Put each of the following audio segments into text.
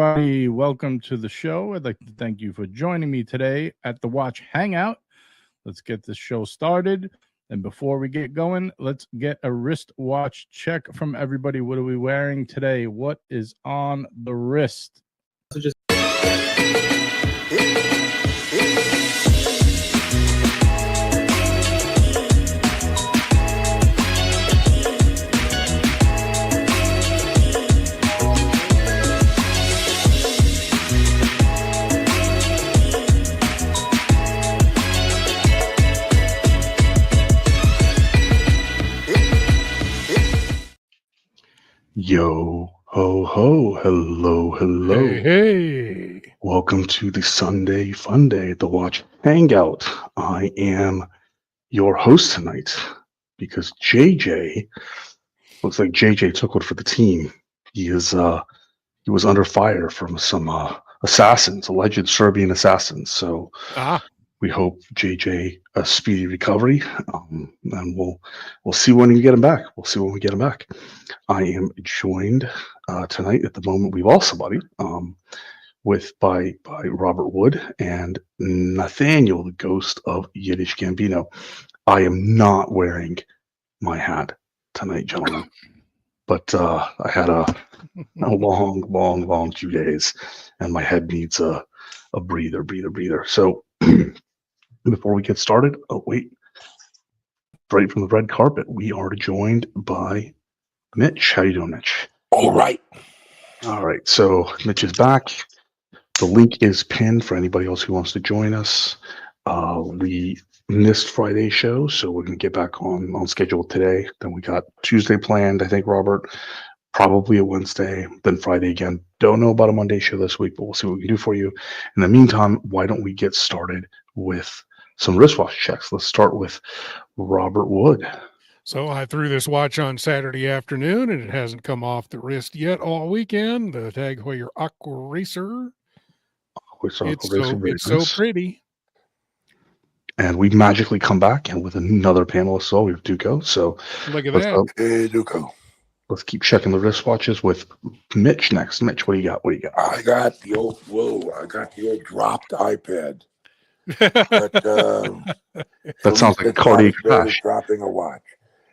everybody. Welcome to the show. I'd like to thank you for joining me today at the Watch Hangout. Let's get this show started. And before we get going, let's get a wristwatch check from everybody. What are we wearing today? What is on the wrist? Yo, ho, ho, hello, hello. Hey. Welcome to the Sunday Fun Day at the Watch Hangout. I am your host tonight because JJ, looks like JJ took one for the team. He was under fire from some assassins, alleged Serbian assassins. So we hope JJ a speedy recovery, and we'll see when we get him back. We'll see when we get him back. I am joined tonight. At the moment, we've all somebody by Robert Wood and Nathaniel, the ghost of Yiddish Gambino. I am not wearing my hat tonight, gentlemen, but I had a long 2 days, and my head needs a breather. So. Before we get started, right from the red carpet, we are joined by Mitch. How you doing, Mitch? All right. So Mitch is back. The link is pinned for anybody else who wants to join us. We missed Friday's show, so we're going to get back on schedule today. Then we got Tuesday planned, I think, Robert. Probably a Wednesday, then Friday again. Don't know about a Monday show this week, but we'll see what we can do for you. In the meantime, why don't we get started with some wristwatch checks? Let's start with Robert Wood. So I threw this watch on Saturday afternoon, and it hasn't come off the wrist yet all weekend. The Tag Heuer Aqua Racer. It's so pretty. And we magically come back, and with another panelist, so we have Duco. So look at that. Hey, Duco. Let's keep checking the wristwatches with Mitch next. Mitch, what do you got? I got the old dropped iPad. But, that sounds like a cardiac crash. Dropping a watch.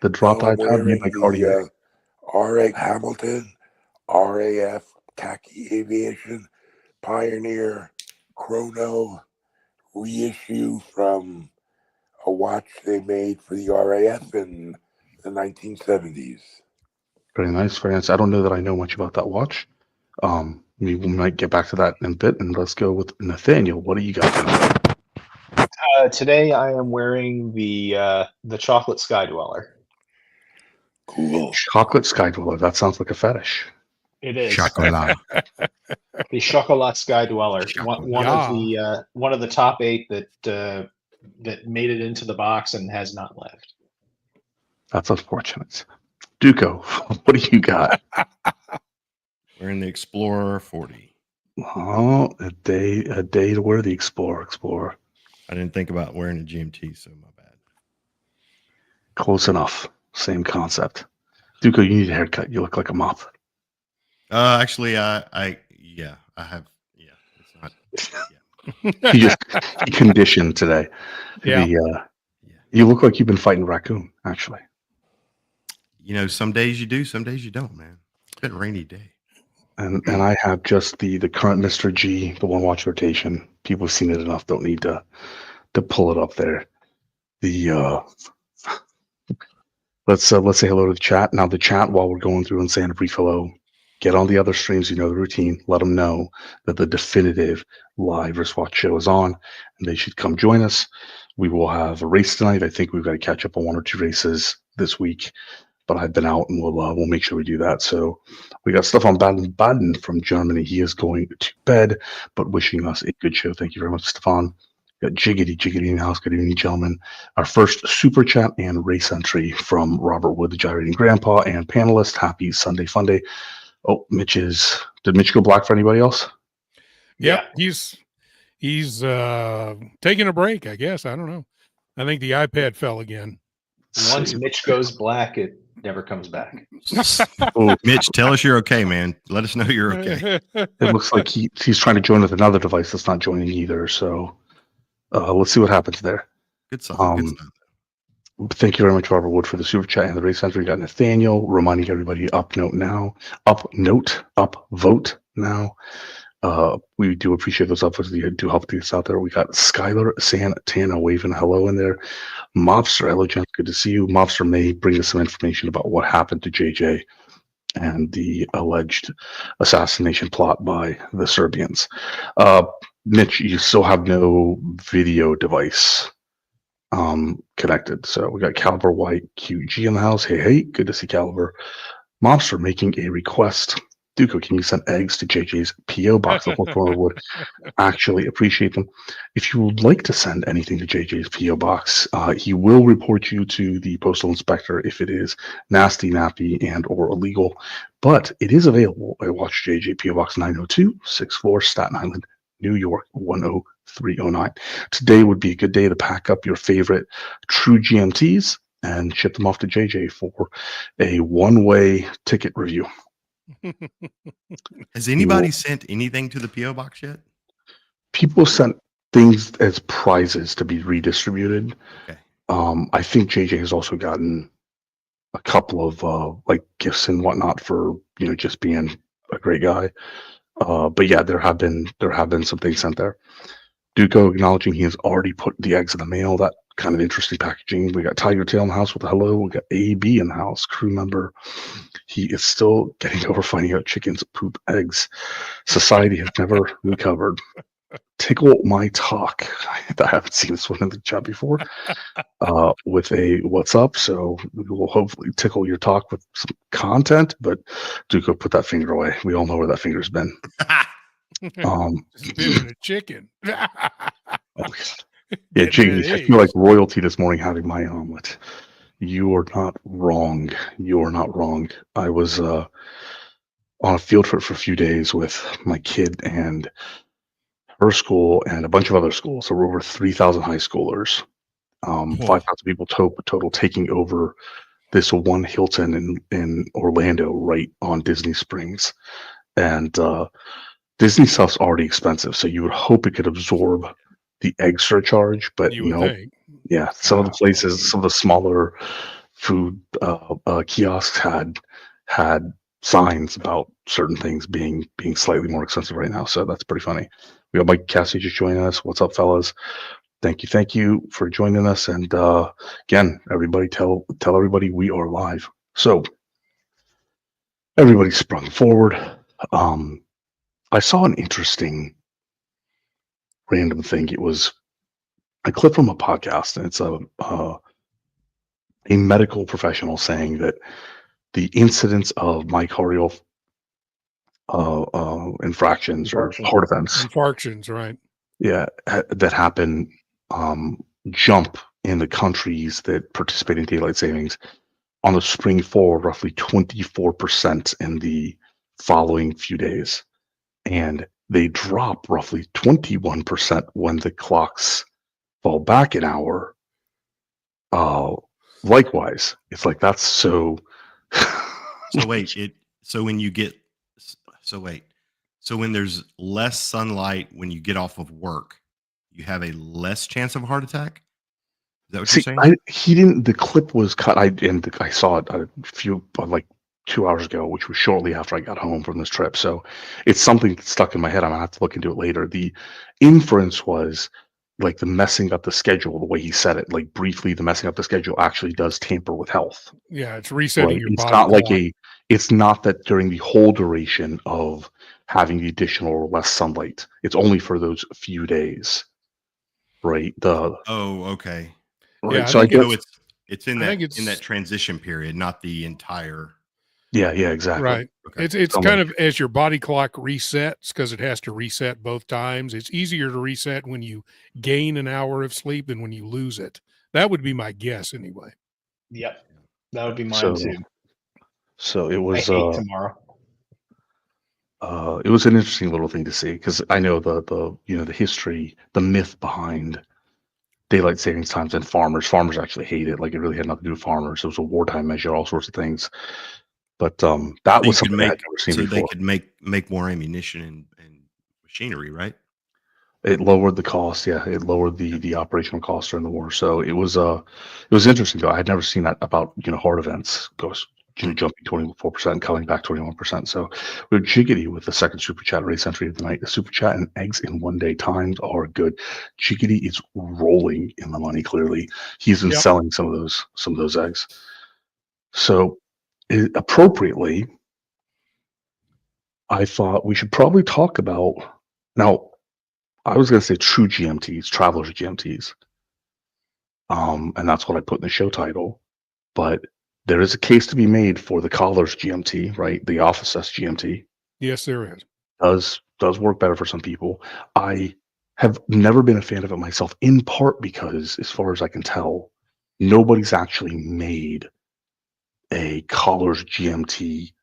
The dropped iPad made by cardiac. R.A. Hamilton, RAF, Khaki Aviation, Pioneer, Chrono, reissue from a watch they made for the RAF in the 1970s. Very nice, very nice. I don't know that I know much about that watch. We might get back to that in a bit, and let's go with Nathaniel. What do you got? Today I am wearing the chocolate sky dweller. Cool. Chocolate sky dweller. That sounds like a fetish. It is. Chocolat. The chocolate sky dweller. One of the top 8 that made it into the box and has not left. That's unfortunate. Duco, what do you got? We're in the Explorer 40. Oh, a day to wear the Explorer. I didn't think about wearing a GMT, so my bad. Close enough. Same concept. Duco, you need a haircut. You look like a mop. Actually, I have. Yeah, it's not. Yeah. He conditioned today. Yeah. You look like you've been fighting raccoon, actually. Some days you do, some days you don't, man. It's been a rainy day. And I have just the current Mr. G, the one watch rotation. People have seen it enough, don't need to pull it up there. Let's say hello to the chat. Now the chat, while we're going through and saying a brief hello, get on the other streams, the routine, let them know that the definitive live wristwatch show is on, and they should come join us. We will have a race tonight. I think we've got to catch up on 1 or 2 races this week. But I've been out, and we'll make sure we do that. So we got stuff on Baden from Germany. He is going to bed, but wishing us a good show. Thank you very much, Stefan. We got Jiggity in the house. Good evening, gentlemen. Our first super chat and race entry from Robert Wood, the gyrating grandpa and panelist. Happy Sunday Fun Day. Oh, did Mitch go black for anybody else? Yep, he's taking a break, I guess. I don't know. I think the iPad fell again. Once Mitch goes black, never comes back. Oh, Mitch, tell us you're okay, man. Let us know you're okay. it looks like he's trying to join with another device that's not joining either. So let's see what happens there. Good song. Good song. Thank you very much, Robert Wood, for the super chat and the race center. We got Nathaniel reminding everybody upvote now. We do appreciate those upvotes. They do help us out there. We got Skylar Santana waving hello in there. Mobster, hello, gents. Good to see you. Mobster may bring us some information about what happened to JJ and the alleged assassination plot by the Serbians. Mitch, you still have no video device connected. So we got Caliber White QG in the house. Hey, good to see Caliber. Mobster making a request. Duco, can you send eggs to JJ's P.O. box? The whole would actually appreciate them. If you would like to send anything to JJ's P.O. box, he will report you to the postal inspector if it is nasty, nappy, and or illegal. But it is available at Watch JJ P.O. Box 90264 Staten Island, New York 10309. Today would be a good day to pack up your favorite true GMTs and ship them off to JJ for a one-way ticket review. Has anybody sent anything to the P.O. box yet? People sent things as prizes to be redistributed. Okay. I think JJ has also gotten a couple of like gifts and whatnot for just being a great guy. But yeah, there have been some things sent there. Duco acknowledging he has already put the eggs in the mail. That kind of interesting packaging. We got Tiger Tail in the house with a hello. We got AB in the house, crew member. He is still getting over finding out chickens poop eggs. Society has never recovered. Tickle my talk. I haven't seen this one in the chat before. With a what's up. So we will hopefully tickle your talk with some content. But Duco, put that finger away. We all know where that finger's been. Spinning a chicken. Yeah, Jiggy, I feel like royalty this morning having my omelet. You are not wrong. You are not wrong. I was on a field trip for a few days with my kid and her school and a bunch of other schools. So we're over 3,000 high schoolers, 5,000 people total taking over this one Hilton in Orlando right on Disney Springs. And Disney stuff's already expensive, so you would hope it could absorb the egg surcharge, but yeah, some of the places, some of the smaller food kiosks had signs about certain things being slightly more expensive right now. So that's pretty funny. We got Mike Cassidy just joining us. What's up, fellas? Thank you for joining us. And again, everybody, tell everybody we are live. So everybody sprung forward. I saw an interesting random thing. It was a clip from a podcast, and it's a medical professional saying that the incidence of myocardial infractions or heart events, infarctions, right? Yeah, that happen jump in the countries that participate in daylight savings on the spring forward roughly 24% in the following few days. And they drop roughly 21% when the clocks fall back an hour. Likewise, it's like that's so. So when there's less sunlight when you get off of work, you have a less chance of a heart attack. Is that what you're saying? He didn't. The clip was cut. I saw it a few like 2 hours ago, which was shortly after I got home from this trip. So it's something that's stuck in my head. I'm gonna have to look into it later. The inference was like the messing up the schedule, the way he said it, like briefly, the messing up the schedule actually does tamper with health. Yeah, it's resetting your it's body. Not like it's not that during the whole duration of having the additional or less sunlight. It's only for those few days, right? Okay. Right. Yeah, So I guess it's in that transition period, not the entire. Yeah, exactly. Right. Okay. It's kind of as your body clock resets, because it has to reset both times. It's easier to reset when you gain an hour of sleep than when you lose it. That would be my guess anyway. Yep. That would be mine too. So it was I hate tomorrow. It was an interesting little thing to see, because I know the history, the myth behind daylight savings times and farmers. Farmers actually hate it. Like it really had nothing to do with farmers. It was a wartime measure, all sorts of things. But that You was could something I had make never seen so they before. could make more ammunition and machinery, right? It lowered the cost. Yeah, it lowered the operational cost during the war. So it was interesting though. I had never seen that about hard events goes jumping 24%, coming back 21%. So we're jiggity with the second super chat race entry of the night. The super chat and eggs in 1 day times are good. Jiggity is rolling in the money. Clearly, he's been Yep. selling some of those eggs. So appropriately, I thought we should probably talk about now. I was going to say true GMTs, travelers GMTs. And that's what I put in the show title. But there is a case to be made for the collar's GMT, right? The office S GMT Yes, there is. does work better for some people. I have never been a fan of it myself, in part because, as far as I can tell, nobody's actually made a collar's GMT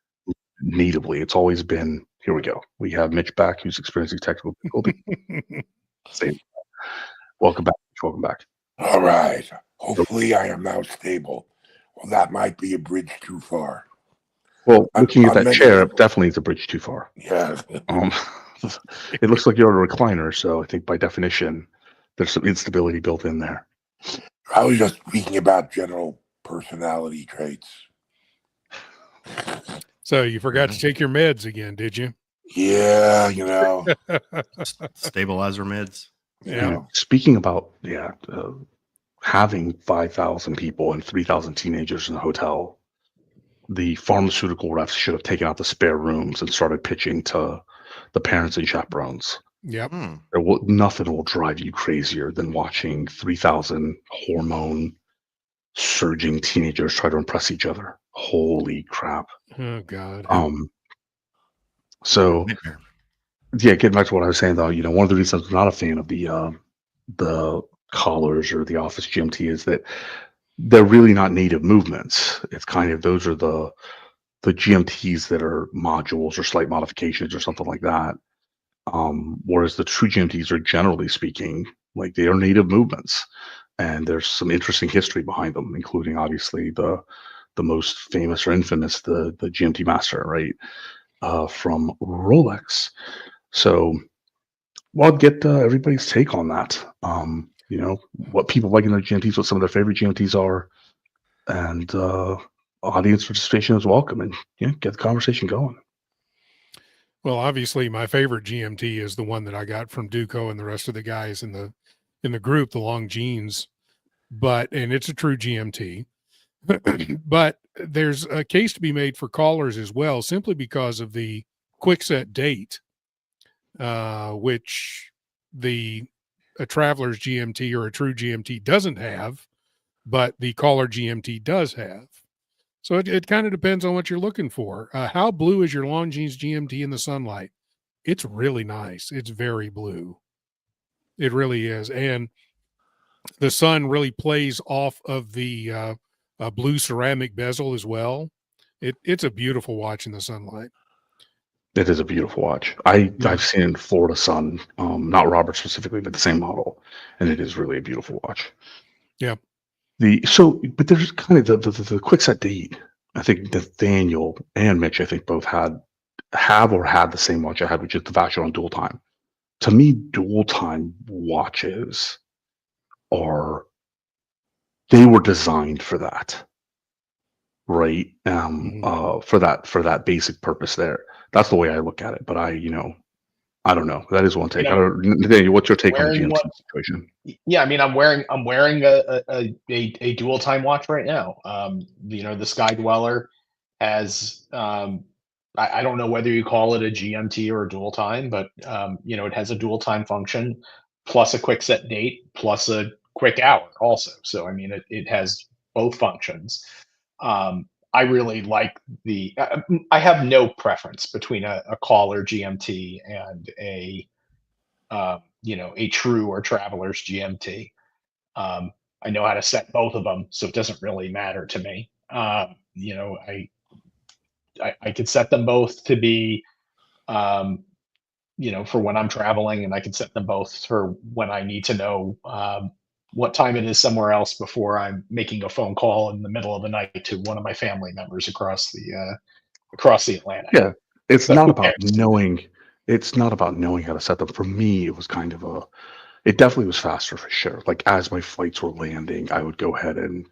natively. It's always been, here we go. We have Mitch back, who's experiencing technical difficulty. Same. Welcome back. Welcome back. All right. Hopefully, I am now stable. Well, that might be a bridge too far. Well, looking at I'm that chair, it definitely is a bridge too far. Yeah. It looks like you're on a recliner, so I think by definition, there's some instability built in there. I was just speaking about general personality traits. So you forgot to take your meds again, did you? Yeah, Stabilizer meds. Yeah. Speaking about having 5,000 people and 3,000 teenagers in a hotel, the pharmaceutical reps should have taken out the spare rooms and started pitching to the parents and chaperones. Yep. Nothing will drive you crazier than watching 3,000 hormone surging teenagers try to impress each other. Holy crap. Oh God. So yeah, getting back to what I was saying though, one of the reasons I'm not a fan of the collars or the office GMT is that they're really not native movements. It's kind of, those are the GMTs that are modules or slight modifications or something like that. Whereas the true GMTs are, generally speaking, like, they are native movements, and there's some interesting history behind them, including obviously the most famous or infamous, the GMT Master, right, from Rolex. So, well, I'd get everybody's take on that. What people like in their GMTs, what some of their favorite GMTs are, and audience participation is welcome, and get the conversation going. Well, obviously, my favorite GMT is the one that I got from Duco and the rest of the guys in the group, the long jeans. And it's a true GMT. But there's a case to be made for collars as well, simply because of the quick set date, which a traveler's GMT or a true GMT doesn't have, but the collar GMT does have. So it kind of depends on what you're looking for. How blue is your long jeans GMT in the sunlight? It's really nice. It's very blue. It really is. And the sun really plays off of the blue ceramic bezel as well. It's a beautiful watch in the sunlight. It is a beautiful watch. I've seen it in Florida Sun, not Robert specifically, but the same model, and it is really a beautiful watch. Yeah. But there's kind of the quick set date. I think Nathaniel and Mitch, I think, both had the same watch I had, which is the Vacheron dual time. To me, dual time watches they were designed for that, right? For that basic purpose there. That's the way I look at it. But I don't know. That is one take. Nathaniel, what's your take on the GMT situation? Yeah, I mean, I'm wearing a dual time watch right now. The Sky Dweller has I don't know whether you call it a GMT or a dual time, but it has a dual time function plus a quick set date plus a quick hour also. So I mean, it has both functions. I really like I have no preference between a collar GMT and a true or traveler's GMT. I know how to set both of them, so it doesn't really matter to me. I could set them both to be, for when I'm traveling, and I could set them both for when I need to know, what time it is somewhere else before I'm making a phone call in the middle of the night to one of my family members across the Atlantic. Yeah, it's But not who about cares? knowing. It's not about knowing how to set them. For me, it was kind of a. It definitely was faster for sure. Like as my flights were landing, I would go ahead and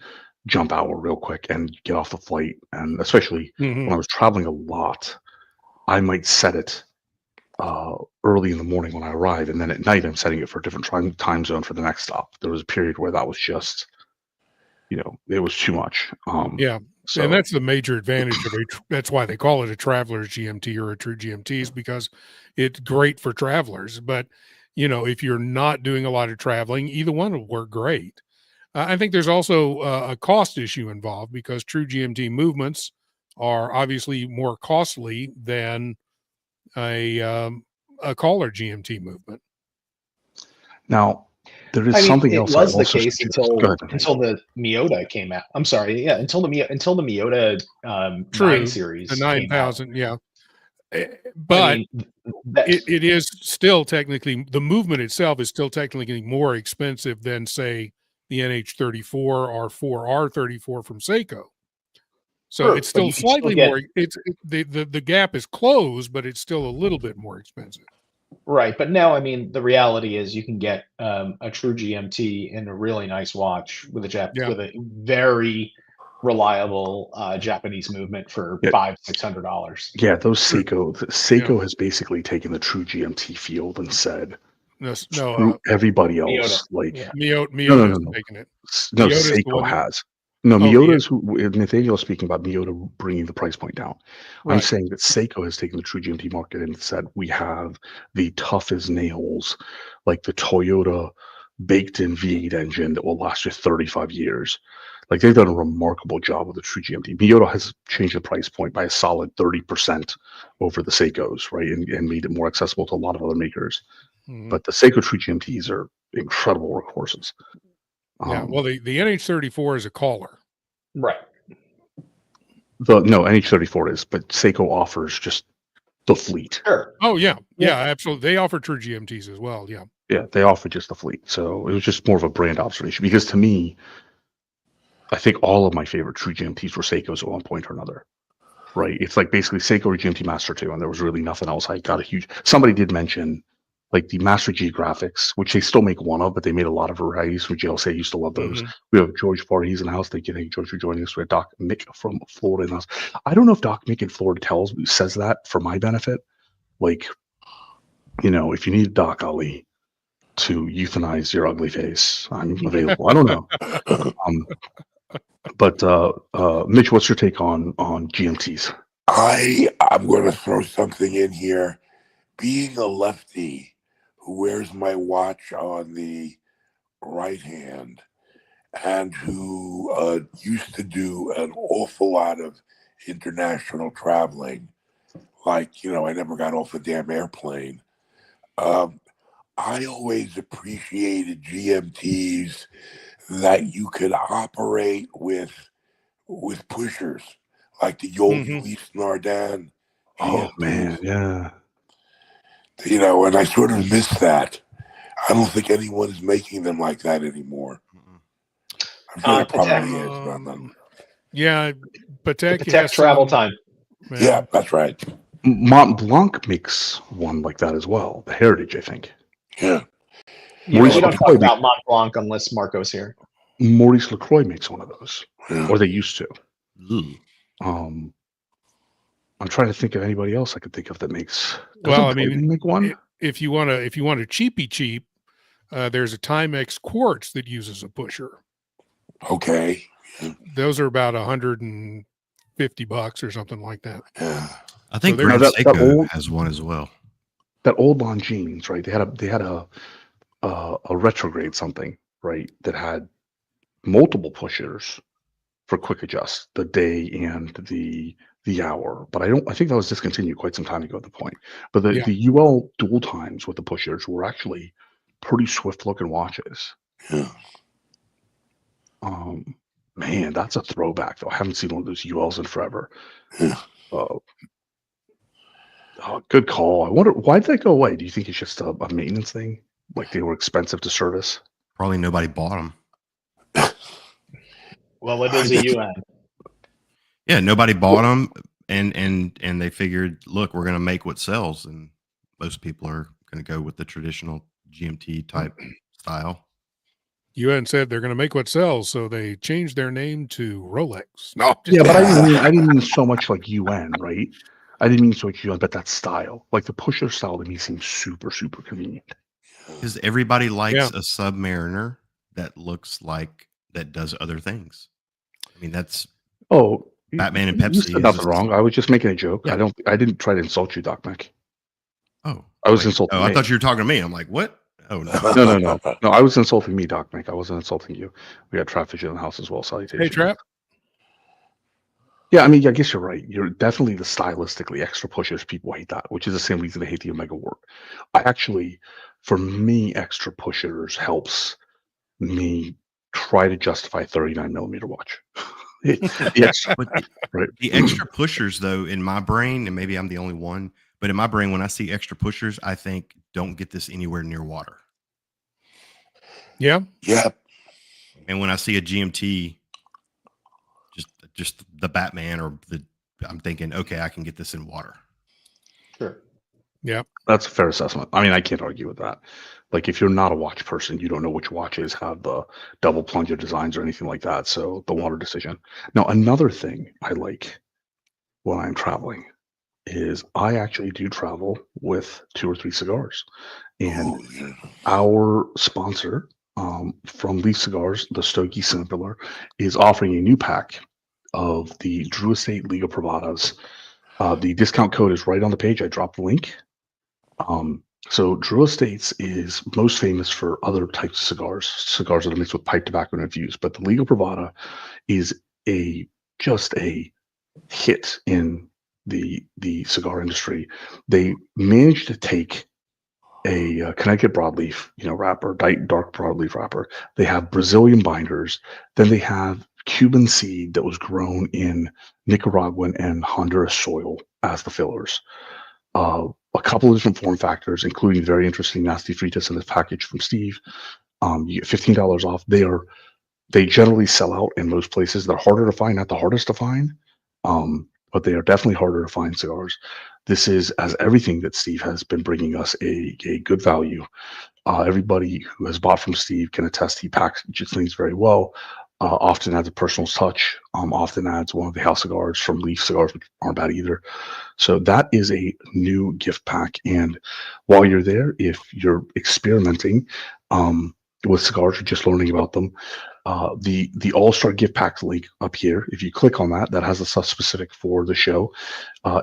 jump out real quick and get off the flight. And especially when I was traveling a lot, I might set it early in the morning when I arrive, and then at night I'm setting it for a different time zone for the next stop. There was a period where that was just, it was too much. Yeah. So And that's the major advantage of that's why they call it a traveler's GMT or a true GMT, is because it's great for travelers. But, if you're not doing a lot of traveling, either one will work great. I think there's also a cost issue involved, because true GMT movements are obviously more costly than a collar GMT movement. now there is something it else. was I the also case suggest- until Go ahead, Nate. the Miyota came out. I'm sorry, yeah, until the Miyota True, 9 series, the came out. 9000, yeah. But it is still technically, the movement itself is still technically more expensive than, say, the NH34 or 4R34 from Seiko. So Sure, it's but still you can slightly still get- more. The gap is closed, but it's still a little bit more expensive. Right, but now, the reality is you can get a true GMT in a really nice watch with a very reliable Japanese movement for $500-$600. Yeah, those Seiko has basically taken the true GMT field and said, screw everybody else. Miyota's taking it. No, Miyota's the Seiko one has. No, Oh, Miyota's who Nathaniel is speaking about Miyota bringing the price point down. I'm Right. saying that Seiko has taken the true GMT market and said we have the tough as nails, like the Toyota baked-in V8 engine that will last you 35 years. Like they've done a remarkable job with the true GMT. Miyota has changed the price point by a solid 30% over the Seikos, right, and made it more accessible to a lot of other makers. Mhm. But the Seiko true GMTs are incredible workhorses. Yeah, well, the NH34 is a collar. Right. No, NH34 is, but Seiko offers just the fleet. Sure. Oh yeah, absolutely. They offer true GMTs as well. Yeah. Yeah, they offer just the fleet. So it was just more of a brand observation, because to me, I think all of my favorite true GMTs were Seikos at one point or another. Right? It's like basically Seiko or GMT Master 2, and there was really nothing else. I got a huge. Somebody did mention like the Master G graphics, which they still make one of, but they made a lot of varieties from JLC. I used to love those. Mhm. We have George Voorhees in the house. Thank you, George, for joining us. We have Doc Mick from Florida in the house. I don't know if Doc Mick in Florida says that for my benefit. Like, if you need Doc Ali to euthanize your ugly face, I'm available. I don't know. But Mitch, what's your take on GMTs? I'm going to throw something in here. Being a lefty who wears my watch on the right hand and who used to do an awful lot of international traveling, like, I never got off a damn airplane. I always appreciated GMTs that you could operate with pushers, like the old Ulysse Nardin. Oh man, yeah. And I sort of miss that. I don't think anyone is making them like that anymore. I'm sure there probably is, but yeah, Patek Patek travel time. Yeah, that's right. Mont Blanc makes one like that as well. The Heritage, I think. Yeah. We don't talk about Mont Blanc unless Marco's here. Maurice Lacroix makes one of those, or they used to. I'm trying to think of anybody else I could think of that makes. Make one. If you want a cheap, there's a Timex Quartz that uses a pusher. Okay. Those are about $150 or something like that. Yeah. I think So Seiko has one as well. That old Longines, right? They had a retrograde something, right? That had multiple pushers for quick adjust, the day and the hour. But I think that was discontinued quite some time ago at the point. But the UL dual times with the pushers were actually pretty swift looking watches. Yeah. Man, that's a throwback though. I haven't seen one of those ULs in forever. Yeah. Good call. I wonder, why did that go away? Do you think it's just a maintenance thing? Like they were expensive to service? Probably nobody bought them. Well, it is a UN. Yeah, nobody bought them, and they figured, look, we're going to make what sells, and most people are going to go with the traditional GMT type style. UN said they're going to make what sells, so they changed their name to Rolex. No, Yeah, but I didn't mean so much like UN, right? I didn't mean so much UN, but that style, like the pusher style, to me seems super, super convenient. Because everybody likes a Submariner that looks like that does other things. I mean, that's Batman and Pepsi. You said nothing wrong. I was just making a joke. Yeah. I didn't try to insult you, Doc Mac. Oh, I was insulting. Oh, I thought you were talking to me. I'm like, what? Oh no, no. I was insulting me, Doc Mac. I wasn't insulting you. We got Trap Vision in the house as well. Salutations. Hey, Trap. Yeah, I mean, I guess you're right. You're definitely the stylistically extra pushers. People hate that, which is the same reason they hate the Omega Warp. For me, extra pushers helps me try to justify 39mm watch. The extra pushers, though, in my brain, and maybe I'm the only one, but in my brain, when I see extra pushers, I think, don't get this anywhere near water. Yeah. Yeah. And when I see a GMT, just the Batman I'm thinking, okay, I can get this in water. Sure. Yeah. That's a fair assessment. I mean, I can't argue with that. Like, if you're not a watch person, you don't know which watches have the double plunger designs or anything like that. So the water decision. Now, another thing I like when I'm traveling is I actually do travel with 2 or 3 cigars. And our sponsor from Leaf Cigars, the Stogie Sampler, is offering a new pack of the Drew Estate Liga Privadas. The discount code is right on the page. I dropped the link. So Drew Estates is most famous for other types of cigars that are mixed with pipe tobacco and infused. But the Liga Privada is just a hit in the cigar industry. They managed to take a Connecticut broadleaf, wrapper, dark broadleaf wrapper. They have Brazilian binders. Then they have Cuban seed that was grown in Nicaraguan and Honduras soil as the fillers. A couple of different form factors, including very interesting Nasty Fritas in this package from Steve. You get $15 off. They generally sell out in most places. They're harder to find, not the hardest to find, but they are definitely harder to find cigars. This is, as everything that Steve has been bringing us, a good value. Everybody who has bought from Steve can attest he packages things very well. Often adds a personal touch. Often adds one of the house cigars from Leaf Cigars, which aren't bad either. So that is a new gift pack. And while you're there, if you're experimenting with cigars or just learning about them, the All-Star gift pack link up here, if you click on that has the stuff specific for the show.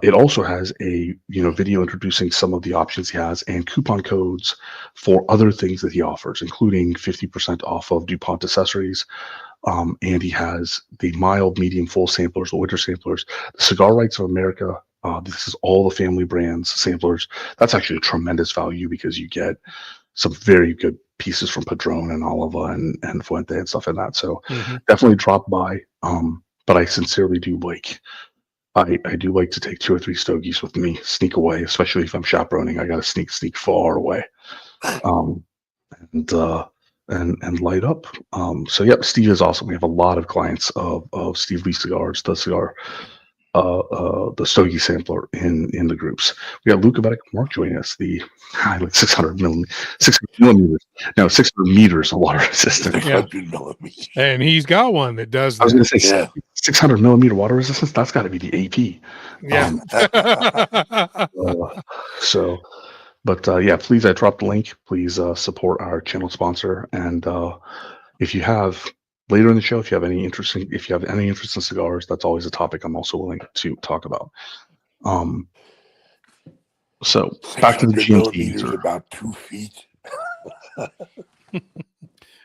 It also has a video introducing some of the options he has and coupon codes for other things that he offers, including 50% off of DuPont accessories. And he has the mild, medium, full samplers, the winter samplers, the Cigar Rights of America. This is all the family brands samplers. That's actually a tremendous value because you get some very good pieces from Padron and Oliva and Fuente and stuff like that. So definitely drop by. But I sincerely do I do like to take 2 or 3 stogies with me, sneak away, especially if I'm chaperoning. I got to sneak far away. And light up. So yep, Steve is awesome. We have a lot of clients of Steve Lee Cigars, the Stogie Sampler in the groups. We got Luca Betic Mark joining us, the 600 millimeters. No, 600 meters of water resistance. 600 millimeters. And he's got one that does that. I was going to say 600 millimeter water resistance. That's got to be the AP. Yeah. But please, I dropped the link. Please support our channel sponsor. And if you have later in the show, if you have any interest in cigars, that's always a topic I'm also willing to talk about. So back to the GMT. About 2 feet.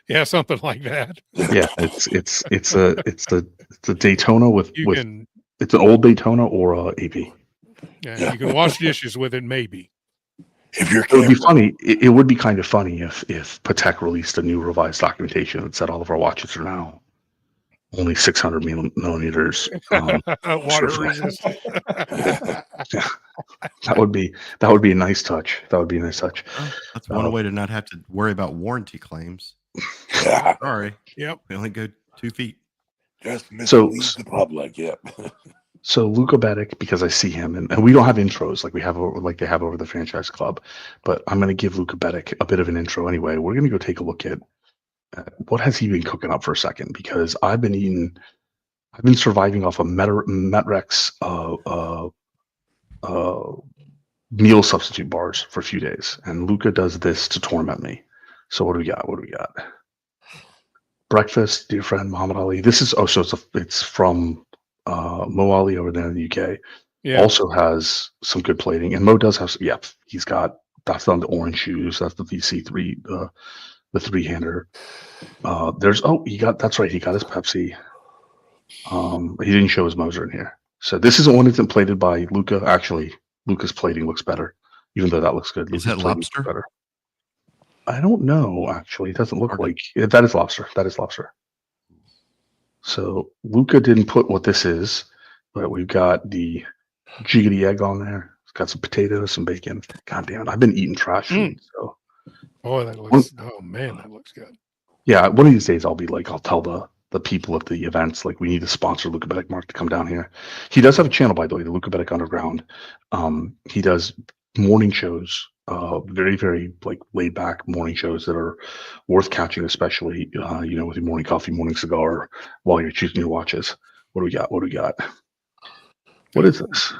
Yeah, something like that. Yeah, it's a Daytona it's an old Daytona or a AP. Yeah, you can wash dishes with it, maybe. It would be funny. It would be kind of funny if Patek released a new revised documentation that said all of our watches are now only 600 millimeters water resistant. Yeah. That would be a nice touch. That's one way to not have to worry about warranty claims. Yeah, Sorry, Yep. we only go 2 feet. just So- mislead the public. Yep. So Luca Betic, because I see him, and we don't have intros like we have like they have over the franchise club, but I'm going to give Luca Betic a bit of an intro anyway. We're going to go take a look at what has he been cooking up for a second, because I've been surviving off of Metrex meal substitute bars for a few days, and Luca does this to torment me. So what do we got? What do we got? Breakfast, dear friend Muhammad Ali. This is it's from Mo Ali over there in the UK. Yeah. Also has some good plating, and Mo does have some. Yep, he's got that's on the orange shoes. That's the VC3, the 3-hander. That's right. He got his Pepsi. He didn't show his Moser in here. So this isn't one that's plated by Luca. Actually, Luca's plating looks better, even though that looks good. Is Luca's that plating looks lobster? better. I don't know. Actually, it doesn't look Okay. like that is lobster. That is lobster. So Luca didn't put what this is, but we've got the jiggity egg on there. It's got some potatoes, some bacon. God damn it! I've been eating trash food, so Boy, that looks. Oh man, that looks good. yeah. One of these days, I'll tell the people at the events, like, we need to sponsor Luca Betic Mark to come down here. He does have a channel, by the way, the Luca Betic Underground. He does morning shows, very, very like laid back morning shows that are worth catching, especially with your morning coffee, morning cigar, while you're choosing your watches. What do we got? What do we got? What is this?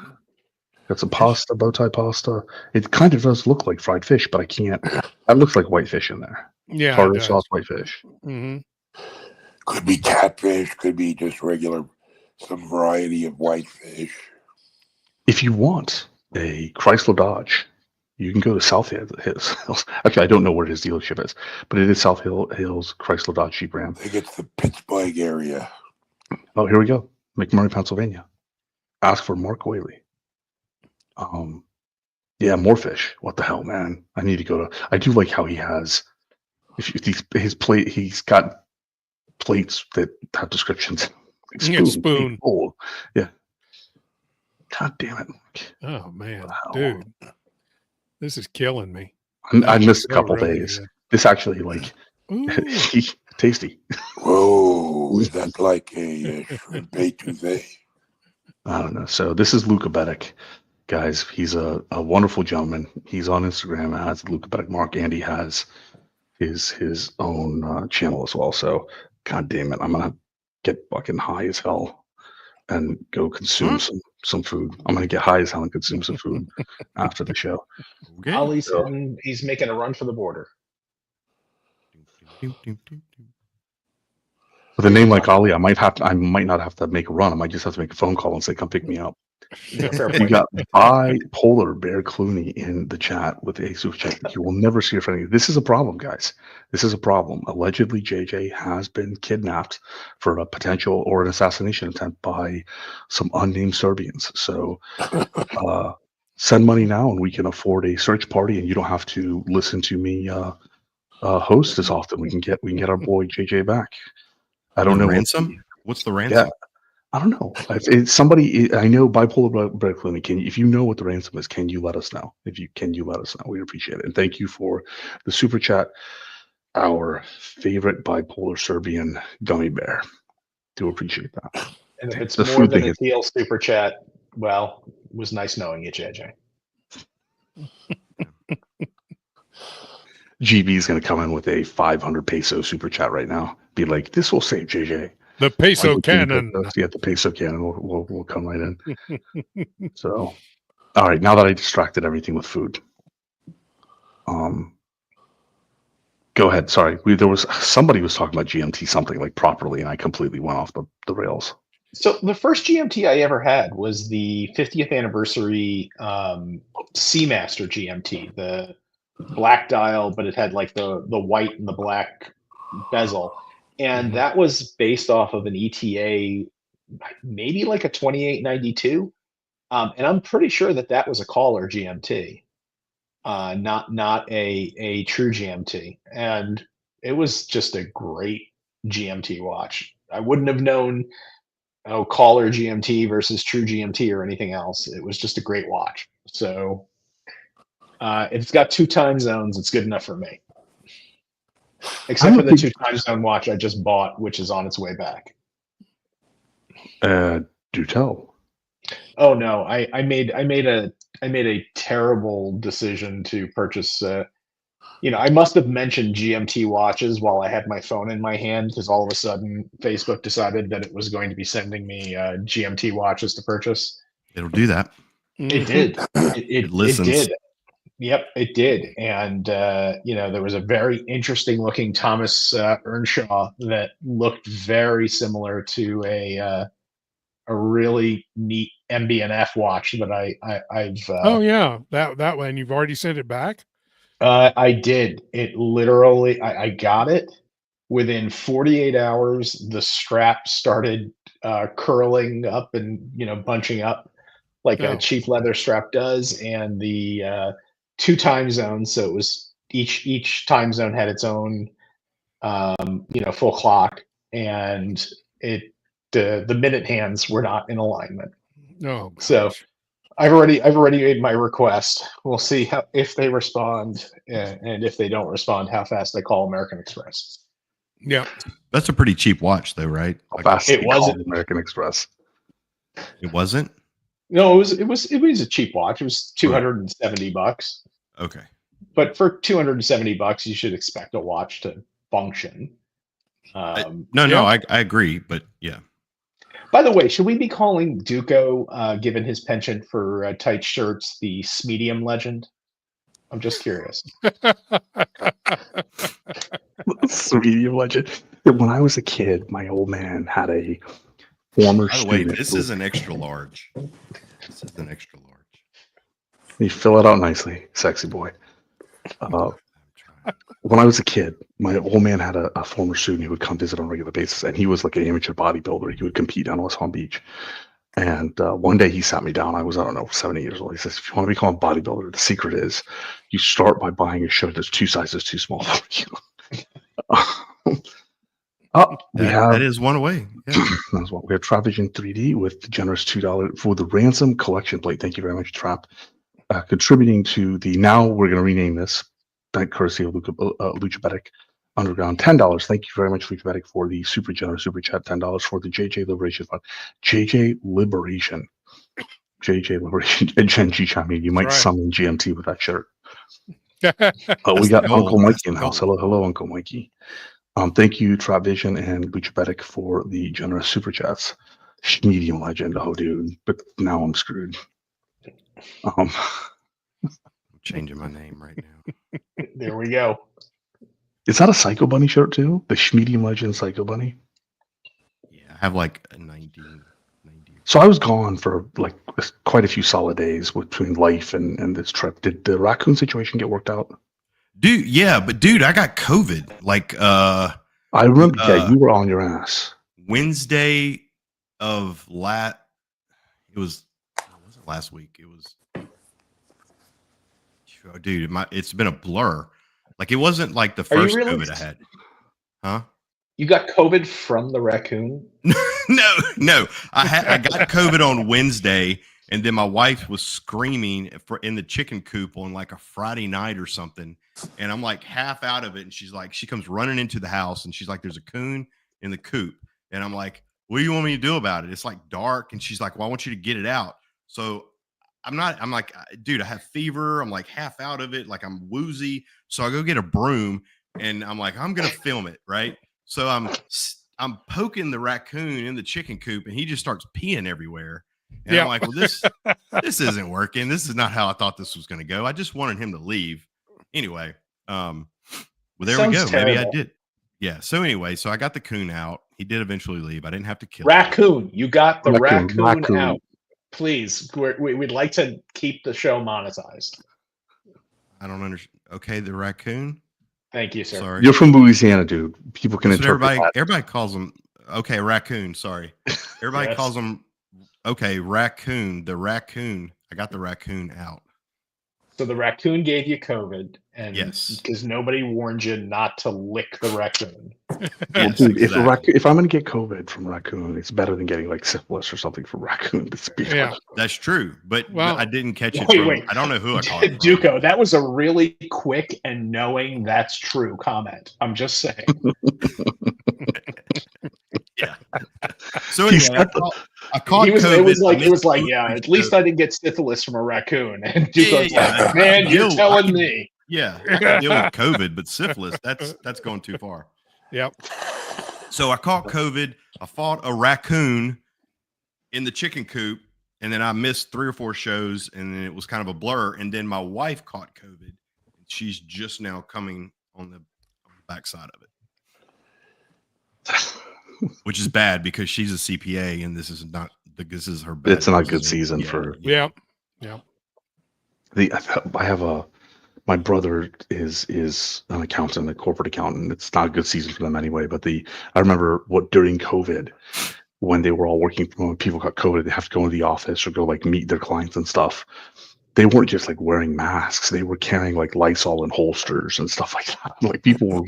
Got some pasta, bow tie pasta. It kind of does look like fried fish, but I can't. That looks like white fish in there. Yeah, Tartar sauce, white fish. Mm-hmm. Could be catfish. Could be just regular, some variety of white fish. If you want a Chrysler Dodge, you can go to South Hills. Actually, I don't know where his dealership is, but it is South Hills Chrysler Dodge Jeep Ram. I think it's the Pittsburgh area. Oh, here we go. McMurray, Pennsylvania. Ask for Mark Whaley. Yeah, more fish. What the hell, man? I need to go to. I do like how he has. His plate, he's got plates that have descriptions. Like Spoon. Oh, yeah. God damn it. Oh man, Wow. dude, this is killing me. I missed a So couple really days. good. This actually, like, Ooh. tasty. Whoa, is that like a shrimp etouffee? I don't know. So this is Luca Betic, guys. He's a wonderful gentleman. He's on Instagram as Luca Betic Mark, and he has his own channel as well. So, god damn it, I'm gonna get fucking high as hell and go consume some food. I'm gonna get high as hell and consume some food after the show. Okay. Ali's he's making a run for the border. With a name like Ali, I might not have to make a run. I might just have to make a phone call and say, "Come pick me up." Yeah, fair We point. got bipolar Bear Clooney in the chat with a super chat. You will never see a friend. This is a problem, guys. This is a problem. Allegedly, JJ has been kidnapped for a potential or an assassination attempt by some unnamed Serbians. So send money now, and we can afford a search party, and you don't have to listen to me host as often. We can get our boy JJ back. I don't know ransom. What's the ransom? Yeah. I don't know. It's somebody I know. Bipolar Bread Clinic. If you know what the ransom is, can you let us know? You let us know. We appreciate it. And thank you for the super chat. Our favorite bipolar Serbian gummy bear. Do appreciate that. And if it's The more food than thing a teal super chat, well, it was nice knowing you, JJ. GB is going to come in with a 500 peso super chat right now. Be like, this will save JJ. The peso cannon. Yeah, the peso cannon will come right in. So, all right. Now that I distracted everything with food, go ahead. Sorry, there was somebody was talking about GMT something like properly, and I completely went off the rails. So the first GMT I ever had was the 50th anniversary Seamaster GMT, the black dial, but it had like the white and the black bezel. And that was based off of an ETA, maybe like a 2892. And I'm pretty sure that was a caller GMT, not a true GMT. And it was just a great GMT watch. I wouldn't have known caller GMT versus true GMT or anything else. It was just a great watch. So if it's got 2 time zones, it's good enough for me. Except for the 2 time zone watch I just bought, which is on its way back. Do tell. Oh no, I made a terrible decision to purchase. I must have mentioned GMT watches while I had my phone in my hand, because all of a sudden Facebook decided that it was going to be sending me GMT watches to purchase. It'll do that. It did. It listens. did. Yep, it did. And there was a very interesting looking Thomas Earnshaw that looked very similar to a really neat MB&F watch that I've. Oh yeah, that one. You've already sent it back. I did. It literally. I got it within 48 hours. The strap started curling up and bunching up like a cheap leather strap does, and the 2 time zones. So it was each time zone had its own full clock, and the minute hands were not in alignment. No, gosh. So I've already made my request. We'll see if they respond, and if they don't respond, how fast I call American Express. Yeah, that's a pretty cheap watch, though, right? How fast it wasn't American Express. It wasn't. No, it was a cheap watch. It was $270. Okay. But for $270, you should expect a watch to function. No, I agree, but yeah. By the way, should we be calling Duco, given his penchant for tight shirts, the Smedium legend? I'm just curious. Smedium legend. When I was a kid, my old man had a former By the way, student. this is an extra large. This is an extra large. You fill it out nicely, sexy boy. When I was a kid, my old man had a former student who would come visit on a regular basis, and he was like an amateur bodybuilder. He would compete down West Palm Beach. And one day he sat me down. I was, 7 years old. He says, if you want to become a bodybuilder, the secret is you start by buying a shirt that's 2 sizes too small for you. That is one way. Yeah. That's what we have. Trap Vision 3D with the generous $2 for the ransom collection plate. Thank you very much, Trap. Contributing to the, now we're going to rename this, thank courtesy of Lucha Betic Underground, $10. Thank you very much, Lucha Betic, for the super generous super chat. $10 for the JJ Liberation Fund. JJ Liberation. And Jen G chime in. You might summon GMT with that shirt. We got Uncle Mikey in the house. Hello, Uncle Mikey. Thank you, Trap Vision and Lucha Betic, for the generous super chats. Medium legend. Oh, dude. But now I'm screwed. I'm changing my name right now. There we go. Is that a Psycho Bunny shirt too? The Medium Legend Psycho Bunny? Yeah, I have like a 90. So I was gone for like quite a few solid days between life and this trip. Did the raccoon situation get worked out? Dude, yeah, but dude, I got COVID. Like I remember you were on your ass. Wednesday of it wasn't last week. It was dude, it's been a blur. Like it wasn't like the first COVID I had. Huh? You got COVID from the raccoon? No. I got COVID on Wednesday, and then my wife was screaming in the chicken coop on like a Friday night or something. And I'm like half out of it, and she comes running into the house, and she's like, "There's a coon in the coop," and I'm like, "What do you want me to do about it? It's like dark," and she's like, "Well, I want you to get it out." So I'm like, dude, I have fever. I'm like half out of it, like I'm woozy. So I go get a broom, and I'm like, I'm gonna film it, right? So I'm poking the raccoon in the chicken coop, and he just starts peeing everywhere. And I'm like, well, this isn't working. This is not how I thought this was going to go. I just wanted him to leave. Anyway, well, there we go. Terrible. Maybe I did. Yeah. So anyway, so I got the coon out. He did eventually leave. I didn't have to kill raccoon. him. You got the raccoon out. Please, we'd like to keep the show monetized. I don't understand. Okay, the raccoon. Thank you, sir. Sorry. You're from Louisiana, dude. People can interpret everybody calls them. Okay, raccoon. Sorry. Everybody calls them. Okay, raccoon. The raccoon. I got the raccoon out. So the raccoon gave you COVID, and Yes. because nobody warned you not to lick the raccoon. Well, Yes, dude, exactly. if I'm going to get COVID from a raccoon, it's better than getting like syphilis or something from raccoon. Let's be Yeah. honest. That's true, but Well, I didn't catch it Wait, from. wait. I don't know who I caught it from. Duco, that was a really quick and knowing that's true comment. I'm just saying. Yeah. So He's anyway, I caught It was COVID. like, yeah, at least I didn't get syphilis from a raccoon. And Duco's Yeah. like, man, you're Yo, telling me. Yeah, I can deal with COVID, but syphilis, that's going too far. Yep. So I caught COVID. I fought a raccoon in the chicken coop, and then I missed 3 or 4 shows, and then it was kind of a blur. And then my wife caught COVID. She's just now coming on the backside of it, which is bad because she's a CPA, and this is her. It's not a good season for. Yeah. I have my brother is an accountant, a corporate accountant. It's not a good season for them anyway. But I remember during COVID, when they were all working from home, when people got COVID, they have to go into the office or go like meet their clients and stuff. They weren't just like wearing masks; they were carrying like Lysol and holsters and stuff like that. Like people were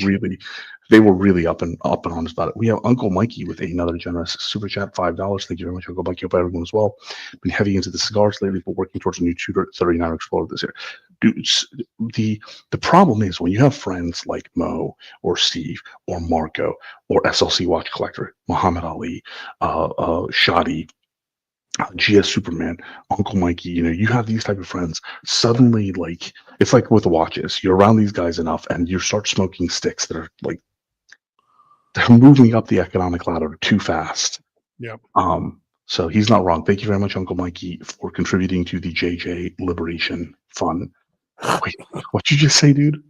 really up and honest about it. We have Uncle Mikey with another generous super chat, $5. Thank you very much, Uncle Mikey. Hope everyone as well. Been heavy into the cigars lately, but working towards a new Tudor 39 Explorer this year. Dudes, the problem is when you have friends like Mo or Steve or Marco or SLC watch collector Muhammad Ali, Shadi, GS Superman, Uncle Mikey, you have these type of friends. Suddenly, like it's like with the watches, you're around these guys enough, and you start smoking sticks that are like they're moving up the economic ladder too fast. Yep. So he's not wrong. Thank you very much, Uncle Mikey, for contributing to the JJ Liberation Fund. Wait, what'd you just say, dude?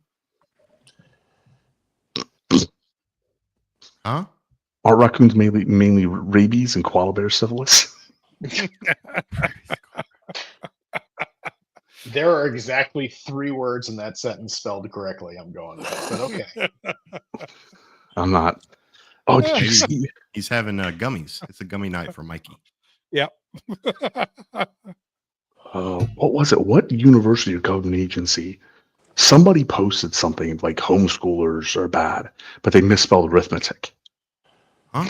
Huh? Are raccoons mainly rabies and koala bear syphilis? There are exactly 3 words in that sentence spelled correctly. I'm going with, but okay. I'm not. Oh, did you see? He's having gummies. It's a gummy night for Mikey. Yep. What was it? What university or government agency? Somebody posted something like homeschoolers are bad, but they misspelled arithmetic. Huh?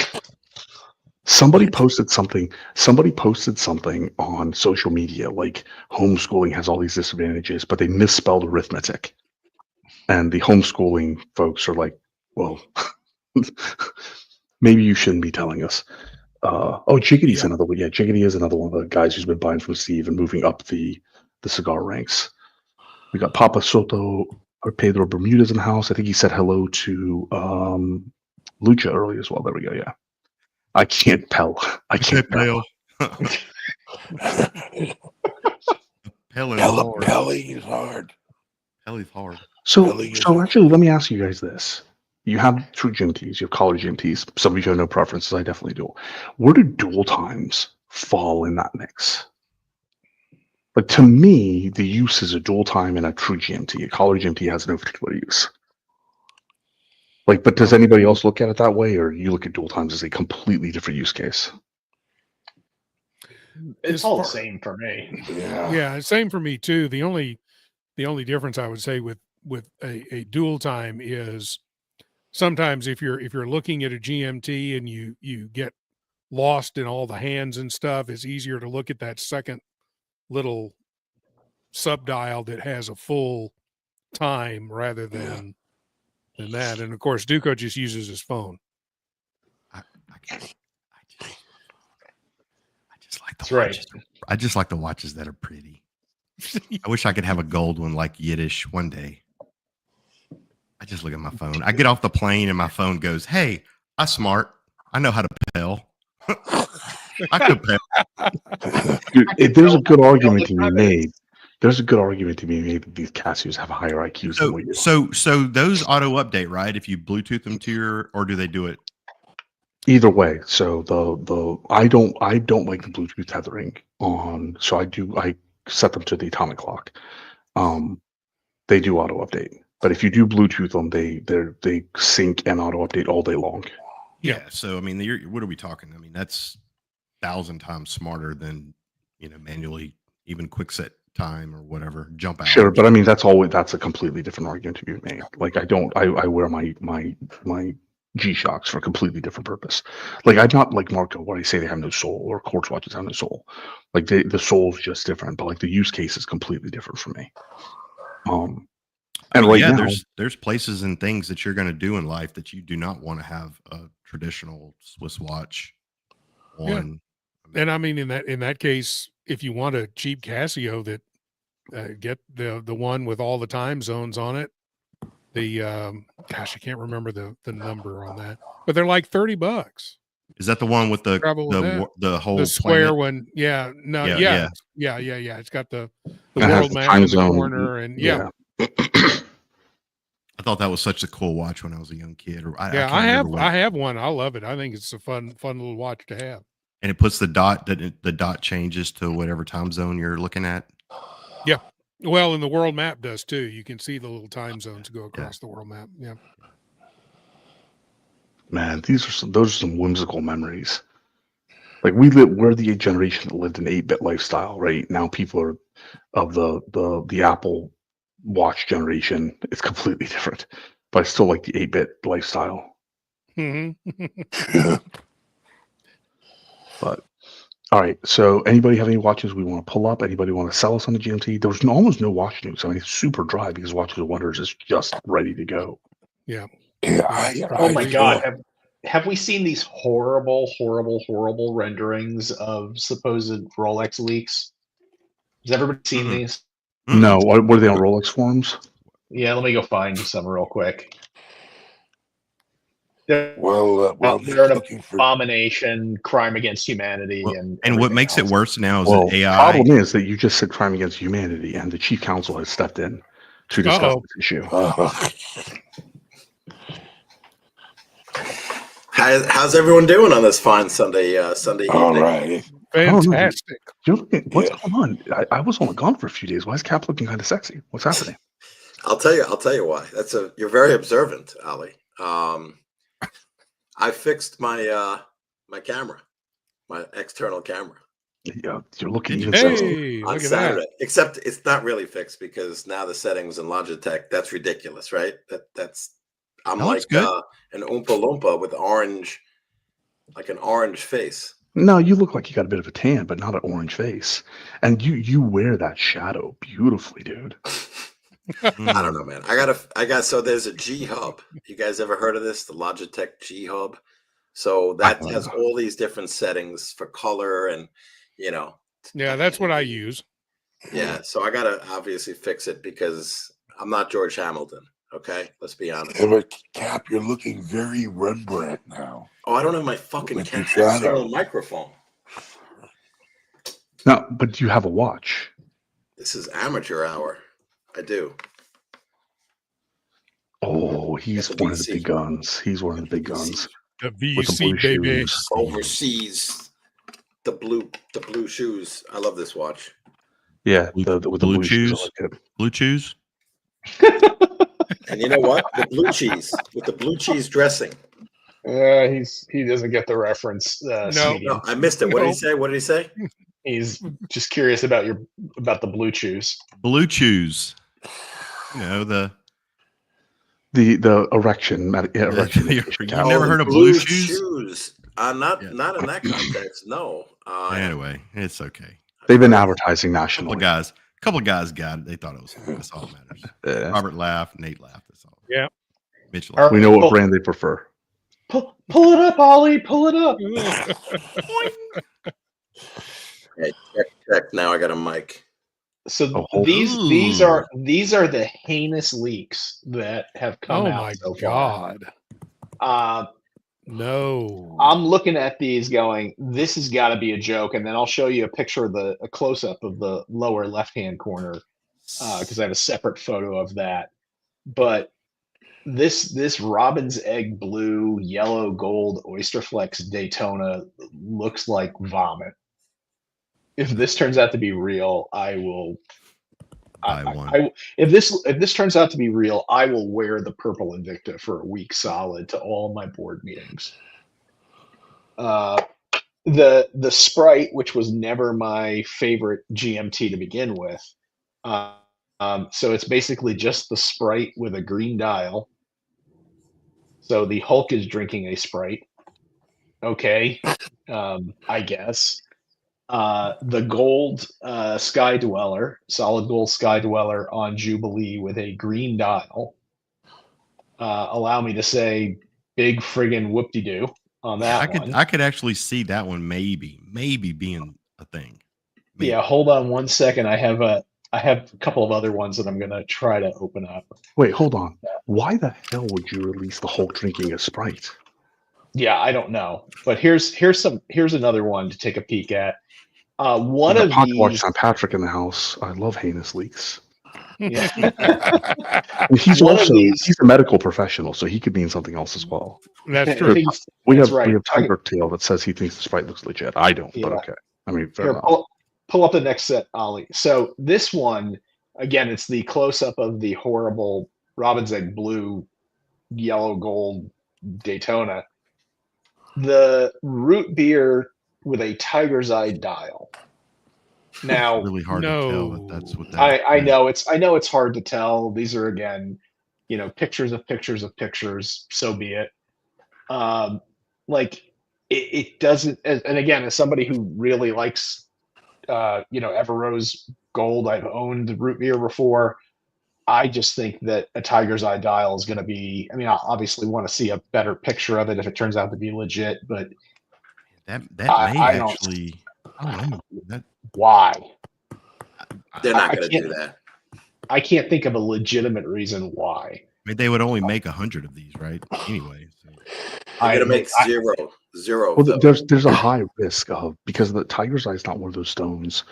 Somebody posted something on social media like homeschooling has all these disadvantages, but they misspelled arithmetic. And the homeschooling folks are like, well, maybe you shouldn't be telling us. Jiggity's another one. Yeah, Jiggity is another one of the guys who's been buying from Steve and moving up the cigar ranks. We got Papa Soto or Pedro Bermudez in the house. I think he said hello to Lucha early as well. There we go. Yeah. I can't tell. Pelling is hard. Pelly's hard. So actually, let me ask you guys this. You have true GMTs, you have collar GMTs. Some of you have no preferences. I definitely do. Where do dual times fall in that mix? Like to me, the use is a dual time and a true GMT. A collar GMT has no particular use. Like, but does anybody else look at it that way, or you look at dual times as a completely different use case? It's all the same for me. Yeah, same for me too. The only difference I would say with a dual time is sometimes if you're looking at a GMT and you get lost in all the hands and stuff, it's easier to look at that second little subdial that has a full time rather than that. And of course, Duco just uses his phone. I just like the That's watches. right. I just like the watches that are pretty. I wish I could have a gold one like Yiddish one day. I just look at my phone. I get off the plane and my phone goes, "Hey, I'm smart. I know how to pell." I could pell. Dude, there's a good argument to be made. There's a good argument to be made that these Casios have higher IQs than we do. So those auto update, right? If you Bluetooth them to or do they do it? Either way. So I don't like the Bluetooth tethering on. So I set them to the atomic clock. They do auto update, but if you do Bluetooth them, they sync and auto update all day long. Yeah. So I mean, what are we talking? I mean, that's 1,000 times smarter than manually even quick set time or whatever, jump out. Sure, but I mean that's a completely different argument to be made. Like I wear my G-Shocks for a completely different purpose. Like I'm not like Marco where I say they have no soul or quartz watches have no soul. Like the soul's just different, but like the use case is completely different for me. And right yeah, now there's places and things that you're going to do in life that you do not want to have a traditional Swiss watch on. Yeah. And I mean, in that case, if you want a cheap Casio, that get the one with all the time zones on it. The gosh, I can't remember the number on that, but they're like $30. Is that the one with the whole square planet? one? Yeah, no, Yeah. It's got the it has world the map time in the zone. corner, and Yeah. I thought that was such a cool watch when I was a young kid. I have one. I love it. I think it's a fun little watch to have. And it puts the dot changes to whatever time zone you're looking at. Yeah. Well, and the world map does too. You can see the little time zones go across the world map. Yeah. Man, those are some whimsical memories. Like we're the generation that lived an 8-bit lifestyle, right? Now people are of the Apple Watch generation. It's completely different. But I still like the 8-bit lifestyle. Mm-hmm. But all right, so anybody have any watches we want to pull up? Anybody want to sell us on the GMT? There was almost no watch news. I mean, it's super dry because Watches and Wonders is just ready to go. Yeah. Oh my God. Have we seen these horrible renderings of supposed Rolex leaks? Has everybody seen these? No, what are they on Rolex forums? Yeah, let me go find some real quick. Well, they're an abomination, crime against humanity, and what makes it worse now is that AI. The problem is that you just said crime against humanity, and the chief counsel has stepped in to discuss this issue. How's everyone doing on this fine Sunday evening? All right. Fantastic. You're looking, what's going on? I was only gone for a few days. Why is Cap looking kind of sexy? What's happening? I'll tell you why. You're very observant, Ali. I fixed my my camera, my external camera. Yeah, you're looking even sexy on Saturday. Except it's not really fixed because now the settings in Logitech, that's ridiculous, right? I'm like an Oompa Loompa with an orange face. No, you look like you got a bit of a tan, but not an orange face. And you wear that shadow beautifully, dude. I don't know, man. So there's a G Hub. You guys ever heard of this? The Logitech G Hub. So that has all these different settings for color and, Yeah, that's what I use. Yeah. So I got to obviously fix it because I'm not George Hamilton. Okay. Let's be honest. Yeah, but Cap, you're looking very Rembrandt now. Oh, I don't have my fucking external microphone. No, but you have a watch. This is amateur hour. I do. Oh, he's one of the big guns. He's one of the big guns. The VC, baby. Shoes. Overseas. The blue shoes. I love this watch. Yeah, with the blue shoes. Blue chews. And you know what? The blue cheese with the blue cheese dressing. He doesn't get the reference. No, I missed it. What did he say? What did he say? He's just curious about the blue chews. Blue chews. The erection. You've never heard of blue shoes? Not in that context. No. Anyway, it's okay. They've been advertising nationally. A couple of guys got it. They thought it was. That's all that matters. Robert laughed. Nate laughed. That's all. Yeah. Mitch laughed. We know what brand they prefer. Pull it up, Ollie. Pull it up. Hey, check. Now I got a mic. So these are the heinous leaks that have come out so far. God. No. I'm looking at these going, this has got to be a joke. And then I'll show you a picture of a close-up of the lower left-hand corner because I have a separate photo of that. But this robin's egg blue, yellow, gold Oysterflex Daytona looks like vomit. If this turns out to be real, I will... If this turns out to be real, I will wear the purple Invicta for a week solid to all my board meetings. The Sprite, which was never my favorite GMT to begin with, So it's basically just the Sprite with a green dial. So the Hulk is drinking a Sprite. Okay, I guess. The gold Sky Dweller, solid gold Sky Dweller on Jubilee with a green dial. Allow me to say, big friggin' whoop-de-doo on that one. I could actually see that one maybe being a thing. Maybe. Yeah, hold on one second. I have a couple of other ones that I'm gonna try to open up. Wait, hold on. Why the hell would you release the Hulk drinking a Sprite? Yeah, I don't know. But here's another one to take a peek at. One of Pocket these. Watch St. Patrick in the house. I love heinous leaks. Yeah. And he's One of also these- he's a medical professional, so he could mean something else as well. That's true. We That's have right. Tiger Tail that says he thinks the Sprite looks legit. I don't, but Yeah. okay. I mean, fair Here, enough. pull up the next set, Ollie. So this one, again, it's the close-up of the horrible Robin's Egg Blue, yellow gold Daytona. The root beer with a tiger's eye dial. Now, It's really hard to tell that that's what that I is. know it's hard to tell. These are, again, pictures of pictures of pictures. So be it. Like it doesn't. And again, as somebody who really likes, Everose Gold, I've owned root beer before. I just think that a tiger's eye dial is going to be. I mean, I obviously want to see a better picture of it if it turns out to be legit, but that I may don't- actually. I don't know. That why? They're not I going to can't- do that. I can't think of a legitimate reason why. I mean, they would only make 100 of these, right? Anyway, so. They're going to make zero. Well, of those. there's a high risk of, because the tiger's eye is not one of those stones.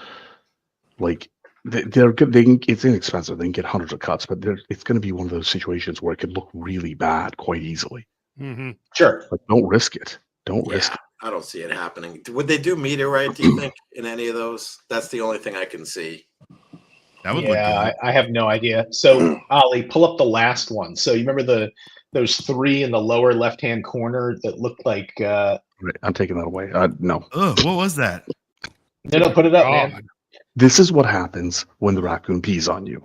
Like they're good. It's inexpensive. They can get hundreds of cuts, but it's going to be one of those situations where it could look really bad quite easily. Mm-hmm. Sure. Like, don't risk it. Don't risk Yeah, it. I don't see it happening. Would they do meteorite, do you think, in any of those? That's the only thing I can see. That would look good. I have no idea. So, Ollie, pull up the last one. So you remember those three in the lower left-hand corner that looked like Right, I'm taking that away. No. Oh, what was that? no, put it up, man. God. This is what happens when the raccoon pees on you.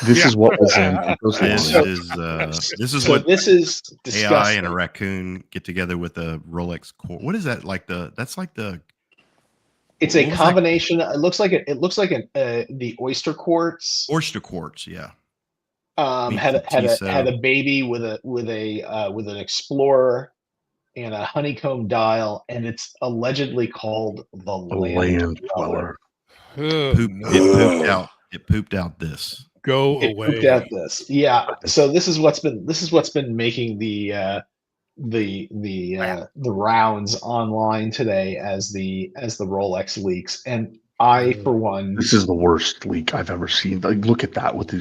This is what was in those This lines. is So what this is AI disgusting. and a raccoon get together with a Rolex core. What is that? That's like the. It's what a was that? combination. It looks like the oyster quartz. Oyster quartz, yeah. Had a baby with an explorer and a honeycomb dial, and it's allegedly called the Land Dweller. It pooped out this. Go It away. pooped out this. Yeah. So this is what's been making the rounds online today as the Rolex leaks. And I, for one, This is the worst leak I've ever seen. Like, look at that with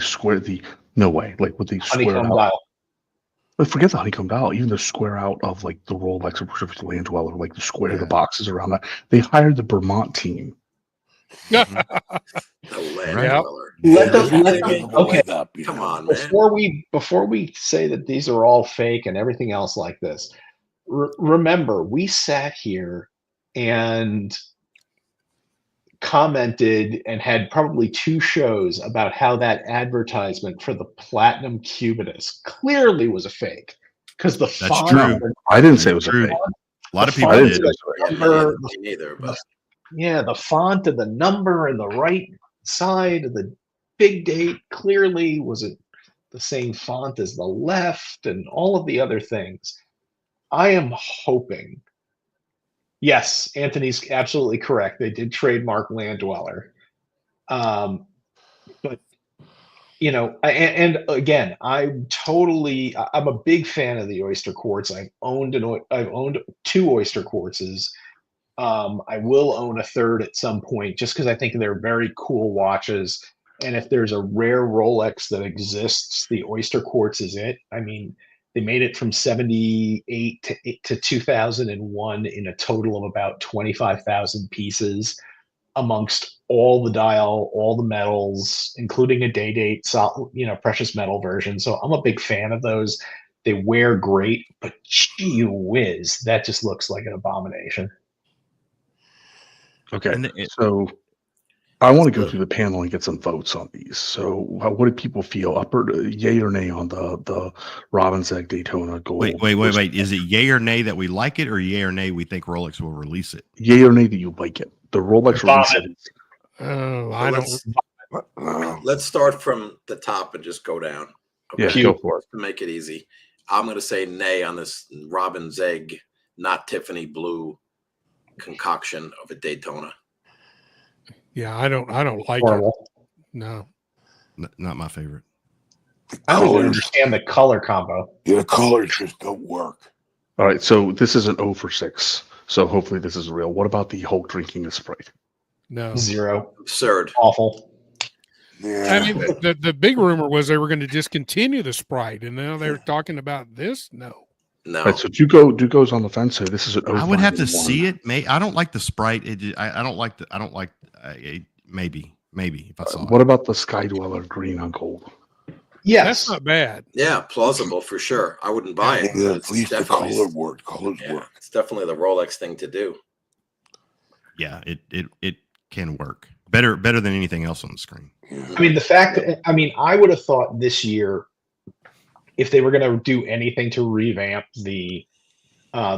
no way. Like with the square honeycomb out. dial. But forget the honeycomb dial. Even the square out of like the Rolex or Pacific Land Dweller, like the square, the boxes around that. They hired the Vermont team. The land Yeah. dweller. Okay. Come on, man. Before we say that these are all fake and everything else like this, remember we sat here and commented and had probably 2 shows about how that advertisement for the platinum Cubitus clearly was a fake because the font true. of the- I didn't say it was True. a fake. A lot of The people I font didn't did. say it was a fake. number, Me neither, but yeah, the font of the number and the right side of the big date clearly wasn't the same font as the left and all of the other things. I am hoping. Yes, Anthony's absolutely correct. They did trademark Land Dweller. But and again, I'm a big fan of the oyster quartz. I've owned 2 oyster quartzes. I will own a third at some point just because I think they're very cool watches. And if there's a rare Rolex that exists, the oyster quartz is it. I mean, they made it from 78 to 2001 in a total of about 25,000 pieces amongst all the dial, all the metals, including a day date, precious metal version. So I'm a big fan of those. They wear great, but gee whiz, that just looks like an abomination. Okay. And So I want to go through the panel and get some votes on these. So, what did people feel? Yay or nay on the Robin's Egg Daytona Gold? Wait. Is it yay or nay that we like it, or yay or nay we think Rolex will release it? Yay or nay that you like it? The Rolex release it. Oh, I don't. Let's start from the top and just go down. Okay? Yeah, go for it. To make it easy, I'm going to say nay on this Robin's Egg, not Tiffany blue concoction of a Daytona. Yeah, I don't like Horrible. it. No, not my favorite. I don't even understand the color combo. Yeah, the colors just don't work. All right, so this is an 0 for 6. So hopefully this is real. What about the Hulk drinking a Sprite? no. 0. Absurd. Awful. Yeah. I mean, the big rumor was they were going to discontinue the Sprite, and now they're talking about this. No. No. Right, so Duco's on the fence. So this is an 0. I would have to see it. I don't like the Sprite. I don't like maybe if I saw it. What about the Sky Dweller green on gold? Yes. That's not bad. Yeah, plausible for sure. I wouldn't buy it. Yeah, But at least the color work. Colors work. It's definitely the Rolex thing to do. Yeah, it can work better than anything else on the screen. I mean, the fact that I would have thought this year, if they were going to do anything to revamp the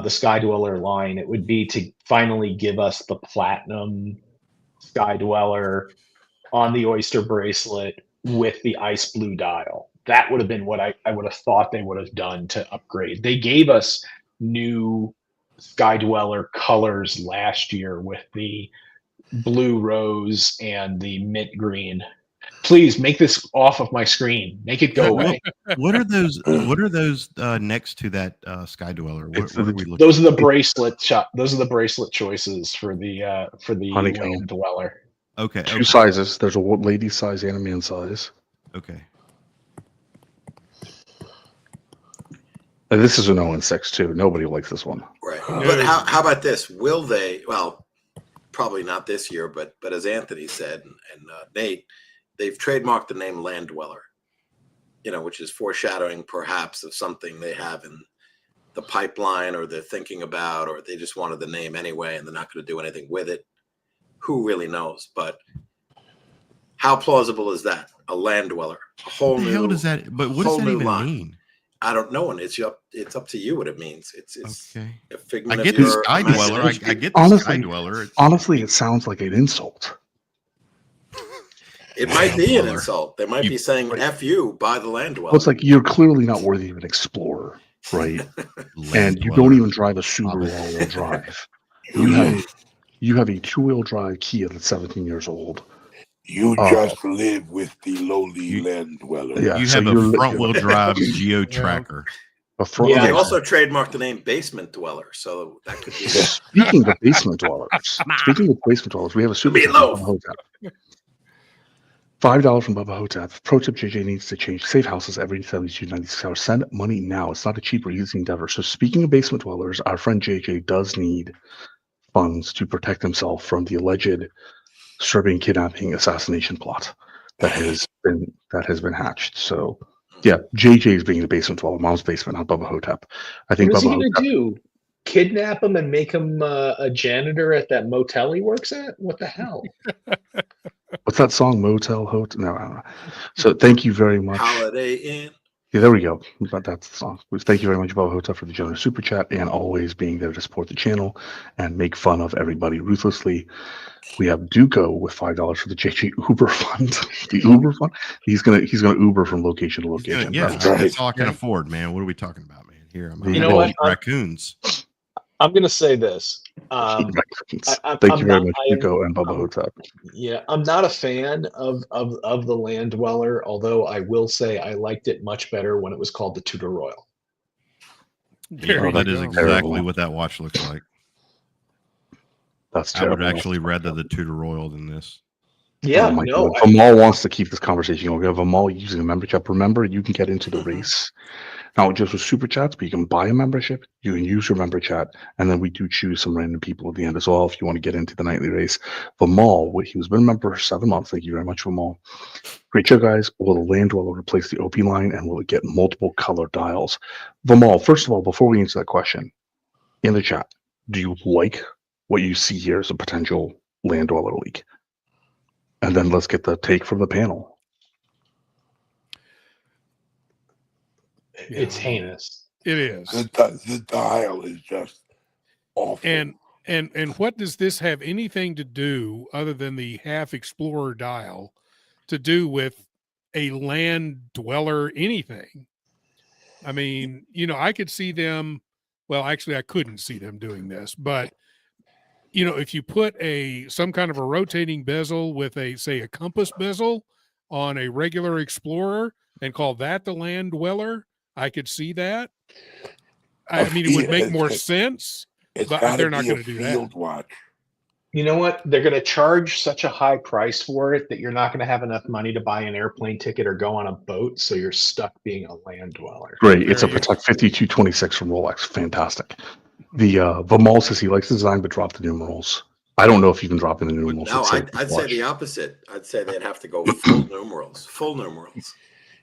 Sky Dweller line, it would be to finally give us the platinum Sky Dweller on the Oyster bracelet with the ice blue dial. That would have been what I would have thought they would have done to upgrade. They gave us new Sky Dweller colors last year with the blue rose and the mint green. Please make this off of my screen. Make it go away. What are those? What are those next to that Sky Dweller? What are we looking? Those are the bracelet shot. Those are the bracelet choices for the Honeycomb. Land Dweller. Okay. Two sizes. There's a lady size and a man size. Okay. And this is an 0 and 6 too. Nobody likes this one. Right. But how about this? Will they? Well, probably not this year, but as Anthony said and Nate, they've trademarked the name Land Dweller, which is foreshadowing perhaps of something they have in the pipeline or they're thinking about, or they just wanted the name anyway and they're not going to do anything with it. Who really knows? But how plausible is that? A Land Dweller, a whole What the new. hell does that? But what does that even mean? I don't know, and it's up to you what it means. It's okay. A figment I get of the your Sky Dweller. I get the honestly, Sky Dweller. Honestly, it sounds like an insult. It might be an insult. They might be saying "F you" by the Land Dweller. Well, it's like you're clearly not worthy of an explorer, right? And you don't even drive a Subaru all-wheel drive. You have a 2-wheel drive Kia that's 17 years old. You just live with the lowly Land Dweller. Yeah, You have a front-wheel drive Geo Tracker. They also trademarked the name Basement Dweller, so that could be. Speaking of basement dwellers, we have a super chat from Bubba Hotep. $5 from Bubba Hotep. Pro tip: JJ needs to change safe houses every 72-96 hours. Send money now. It's not a cheap or easy endeavor. So speaking of basement dwellers, our friend JJ does need funds to protect himself from the alleged Serbian kidnapping assassination plot that has been hatched. So yeah, JJ is being the basement dweller, mom's basement, not Bubba Hotep. I think What is he Bubba going to Hotep, do? Kidnap him and make him a janitor at that motel he works at? What the hell? what's that song? Motel Hotel? No, I don't know. So thank you very much. Holiday Inn. Yeah, there we go. That's the song. Thank you very much, Bubba Hotep, for the generous super chat and always being there to support the channel and make fun of everybody ruthlessly. We have Duco with $5 for the JJ Uber Fund. The Uber Fund. He's gonna Uber from location to location. That's all I can afford, man. What are we talking about, man? Here, You know what? Raccoons. I'm going to say this. Thank you very much, Duco and Bubba Hotep. Yeah, I'm not a fan of the Land Dweller, although I will say I liked it much better when it was called the Tudor Royal. That is exactly what that watch looks like. That's terrible. I would actually rather the Tudor Royal than this. Yeah, no. Vamal wants to keep this conversation going. We have Vamal using a membership. Remember, you can get into the race. Not just with super chats, but you can buy a membership. You can use your member chat, and then we do choose some random people at the end as well if you want to get into the nightly race. Vamal, he was been a member for 7 months. Thank you very much, Vamal. Great show, guys. Will the Land Dweller replace the OP line, and will it get multiple color dials? Vamal, first of all, before we answer that question, in the chat, do you like what you see here as a potential Land Dweller leak? And then let's get the take from the panel. It's heinous. It is. The dial is just awful. And what does this have anything to do, other than the half explorer dial, to do with a land dweller anything? I mean, I could see them. Well, actually, I couldn't see them doing this, but if you put some kind of a rotating bezel with say a compass bezel on a regular explorer and call that the land dweller, I could see that. I mean, it would make more sense, but they're not going to do that. Watch. You know what? They're going to charge such a high price for it that you're not going to have enough money to buy an airplane ticket or go on a boat, so you're stuck being a land dweller. Great. It's a Patek 5226 from Rolex. Fantastic. The Vimal says he likes the design, but drop the numerals. I don't know if you can drop in the numerals. No, I'd say the opposite. I'd say they'd have to go full numerals. Full numerals.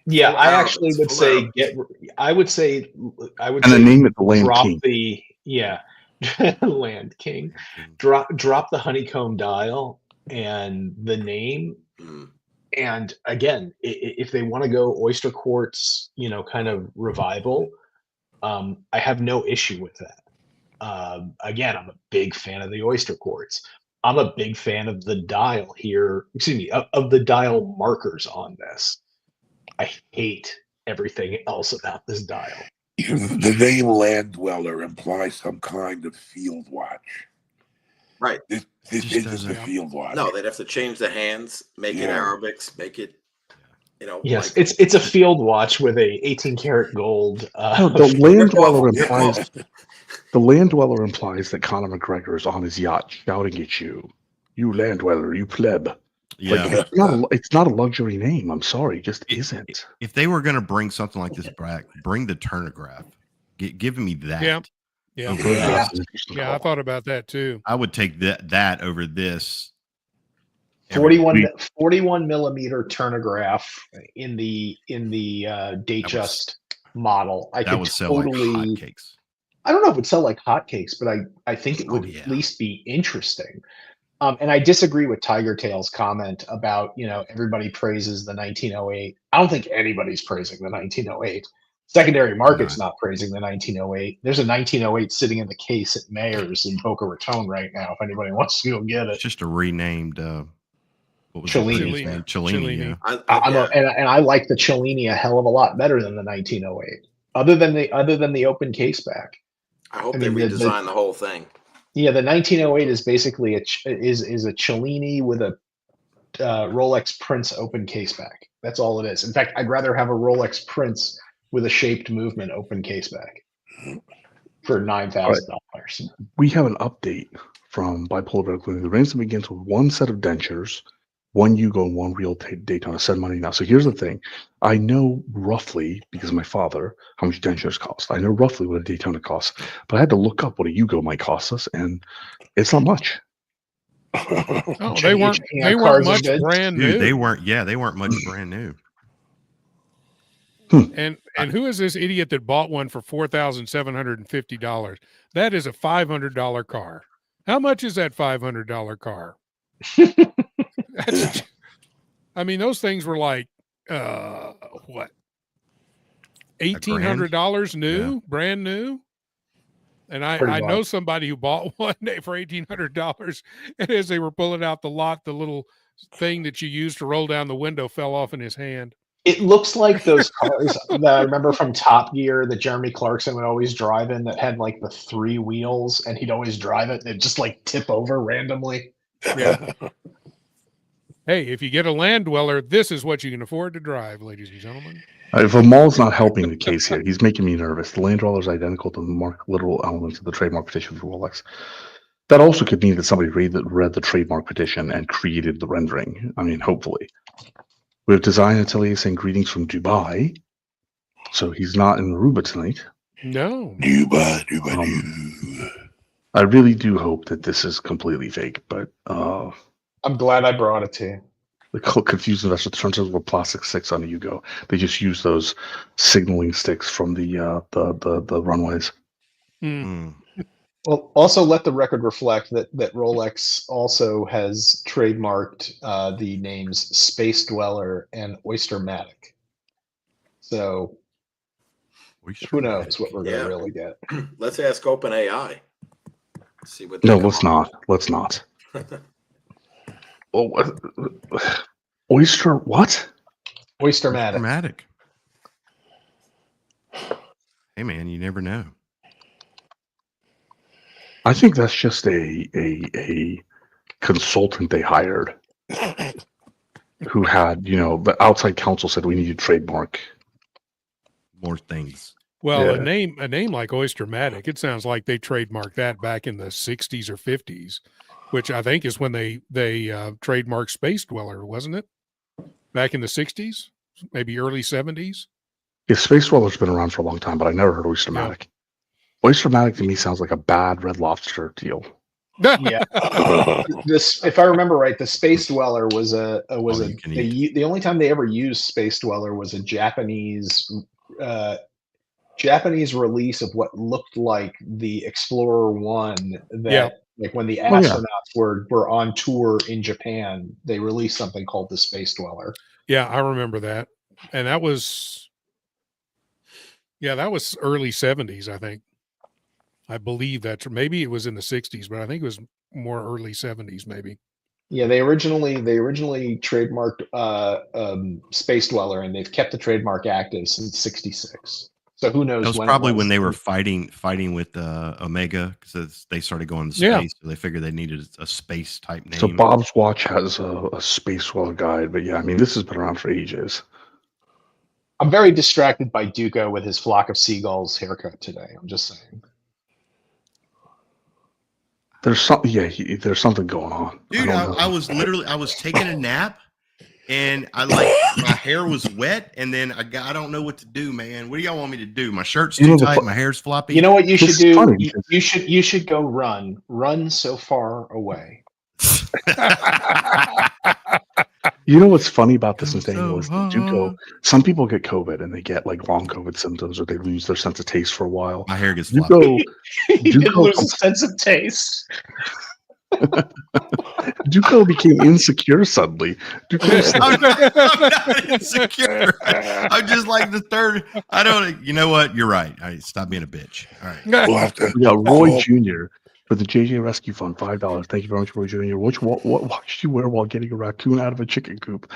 Yeah, Full I Arabs, actually would full say Arabs. I would say And then name it the Land drop King. Land King. Drop the honeycomb dial and the name. And again, if they want to go oyster quartz, kind of revival, I have no issue with that. Again, I'm a big fan of the oyster quartz. I'm a big fan of the dial here. Excuse me, of the dial markers on this. I hate everything else about this dial. The name land dweller implies some kind of field watch. Right. This isn't a field watch. No, they'd have to change the hands, make it Arabics, make it, Yes, like, it's a field watch with a 18 karat gold. The land dweller implies that Conor McGregor is on his yacht shouting at you, "You land dweller, you pleb." Yeah, like, it's not a luxury name. I'm sorry, it just isn't. If they were going to bring something like this back, bring the turnograph. Give me that. Yeah, I thought about that too. I would take that over this. 41 millimeter turnograph in the Datejust model. I could sell like hotcakes. I don't know if it would sell like hotcakes, but I think it would at least be interesting. And I disagree with Tiger Tail's comment about, everybody praises the 1908. I don't think anybody's praising the 1908. Secondary market's not praising the 1908. There's a 1908 sitting in the case at Mayer's in Boca Raton right now. If anybody wants to go get it, it's just a renamed. What was Cellini. Cellini. Yeah. And I like the Cellini a hell of a lot better than the 1908. Other than the open case back. I hope they redesign the whole thing. Yeah, the 1908 is basically a Cellini with a Rolex Prince open case back. That's all it is. In fact, I'd rather have a Rolex Prince with a shaped movement open case back for $9,000. We have an update from Bipolar Medical. The ransom begins with one set of dentures, one Yugo, and one real Daytona. Send money now. So here's the thing. I know roughly, because of my father, how much dentures cost. I know roughly what a Daytona costs, but I had to look up what a Yugo might cost us, and it's not much. Oh, they weren't much brand new. Dude, they weren't much brand new. And who is this idiot that bought one for $4,750? That is a $500 car. How much is that $500 car? I mean, those things were like what? $1,800 new, brand new. And I know somebody who bought one day for $1,800, and as they were pulling out the lot, the little thing that you used to roll down the window fell off in his hand. It looks like those cars that I remember from Top Gear that Jeremy Clarkson would always drive in that had like the 3 wheels, and he'd always drive it and it'd just like tip over randomly. Yeah. Hey, if you get a land dweller, this is what you can afford to drive, ladies and gentlemen. Vimal's not helping the case here. He's making me nervous. The land dweller is identical to the literal elements of the trademark petition for Rolex. That also could mean that somebody read the trademark petition and created the rendering. I mean, hopefully. We have Design Atelier saying greetings from Dubai. So he's not in Aruba tonight. No. Dubai. I really do hope that this is completely fake, but I'm glad I brought it to you. The confused investor turns over plastic sticks on Yugo. They just use those signaling sticks from the runways. Mm. Well, also let the record reflect that Rolex also has trademarked the names Space Dweller and Oystermatic. So who knows what we're going to really get? Let's ask OpenAI. See what. No, let's not. Let's not. Oyster what? Oystermatic. Dramatic. Hey man, you never know. I think that's just a consultant they hired who had, the outside counsel said we need to trademark More things. Well, Yeah. a name like Oystermatic, it sounds like they trademarked that back in the 60s or 50s, which I think is when they trademarked Space Dweller, wasn't it? Back in the 60s, maybe early 70s. Yeah, Space Dweller's been around for a long time, but I never heard Oystermatic. Yeah. Oystermatic to me sounds like a bad Red Lobster deal. Yeah, if I remember right, the Space Dweller was the only time they ever used Space Dweller was a Japanese release of what looked like the Explorer 1 that like when the astronauts were on tour in Japan, they released something called the Space Dweller. Yeah, I remember that. And that was early 70s, I think. I believe that maybe it was in the 60s, but I think it was more early 70s, maybe. Yeah, they originally trademarked Space Dweller, and they've kept the trademark active since '66. So who knows? That was probably when they were fighting with Omega, because they started going to space, so they figured they needed a space type name. So Bob's watch has a Space Dweller guide, but yeah, I mean this has been around for ages. I'm very distracted by Duco with his flock of seagulls haircut today. I'm just saying. There's something, there's something going on. Dude, I was taking a nap, and my hair was wet, and then I don't know what to do, man. What do y'all want me to do? My shirt's too tight, my hair's floppy. You know what you should do? You should go run so far away. You know what's funny about this thing was Duco. Some people get COVID and they get like long COVID symptoms, or they lose their sense of taste for a while. My hair gets floppy. Duco lose a sense of taste. Duco became insecure suddenly. I'm not insecure. I'm just like the third. I don't. You know what? You're right. Stop being a bitch. All right. We'll have to. Yeah, Roy Jr. for the JJ Rescue Fund, $5. Thank you very much, Roy Jr. What watch do you wear while getting a raccoon out of a chicken coop?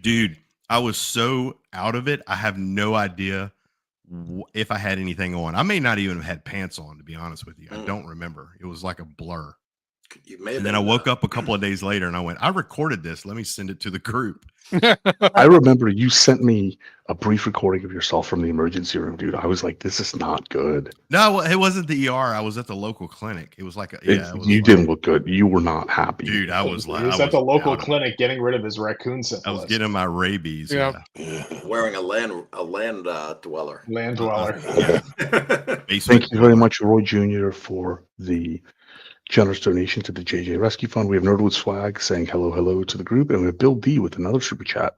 Dude, I was so out of it. I have no idea if I had anything on. I may not even have had pants on, to be honest with you. I don't remember. It was like a blur. And then I woke up a couple of days later and I went, I recorded this. Let me send it to the group. I remember you sent me a brief recording of yourself from the emergency room, dude. I was like, this is not good. No, it wasn't the ER. I was at the local clinic. It was like you didn't look good. You were not happy. Dude, I was like, he was at the local clinic getting rid of his raccoon syphilis. I was getting my rabies. Yeah. Wearing a land dweller. Land dweller. Thank you very much, Roy Jr., for the generous donation to the JJ Rescue Fund. We have Nerdwood Swag saying hello to the group, and we have Bill D with another super chat.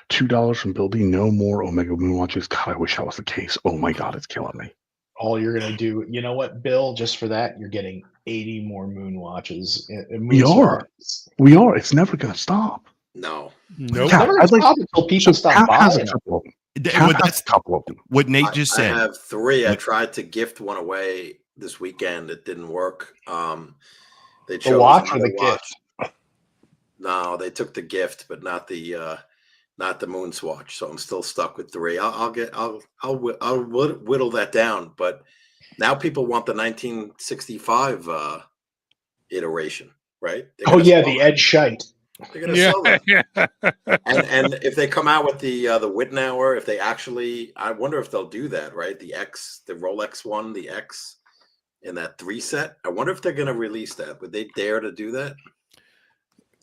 $2 from Bill D. No more Omega Moon watches. God, I wish that was the case. Oh my God, it's killing me. All you're gonna do, you know what, Bill? Just for that, you're getting 80 more moon watches. We are. It's never gonna stop. No. Nope. Never gonna stop until people stop buying them. That's a couple of them. What Nate just said. I have 3. I tried to gift one away this weekend. It didn't work. They chose the watch or the gift? No, they took the gift, but not the moon swatch. So I'm still stuck with 3. I'll whittle that down. But now people want the 1965 iteration, right? The Ed Shite. They're gonna sell them. And if they come out with the Wittenauer, if they actually, I wonder if they'll do that, right? The X, the Rolex one, the X. In that 3 set, I wonder if they're going to release that. Would they dare to do that?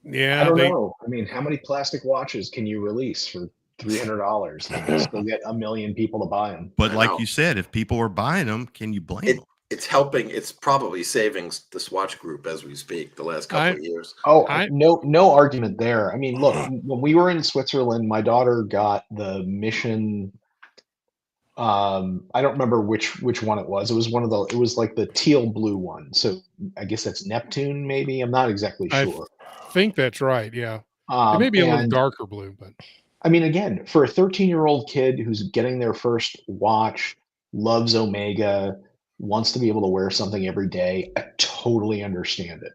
Yeah, I don't know. I mean, how many plastic watches can you release for $300 and still get 1 million people to buy them? But like you said, if people are buying them, can you blame them? It's helping. It's probably saving the Swatch Group as we speak. The last couple of years. No argument there. I mean, look, when we were in Switzerland, my daughter got the Mission I don't remember which one it was. It was one of the. It was like the teal blue one. So I guess that's Neptune. Maybe I'm not exactly I sure. think that's right. Yeah, it may be a little And darker blue, but I mean, again, for a 13-year-old kid who's getting their first watch, loves Omega, wants to be able to wear something every day, I totally understand it.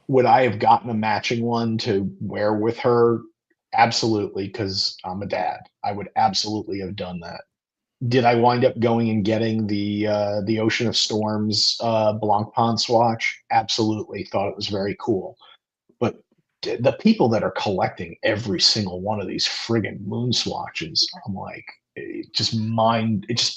Would I have gotten a matching one to wear with her? Absolutely, because I'm a dad. I would absolutely have done that. Did I wind up going and getting the Ocean of Storms Blancpain swatch? Absolutely, thought it was very cool. But the people that are collecting every single one of these friggin' moon swatches, I'm like, it just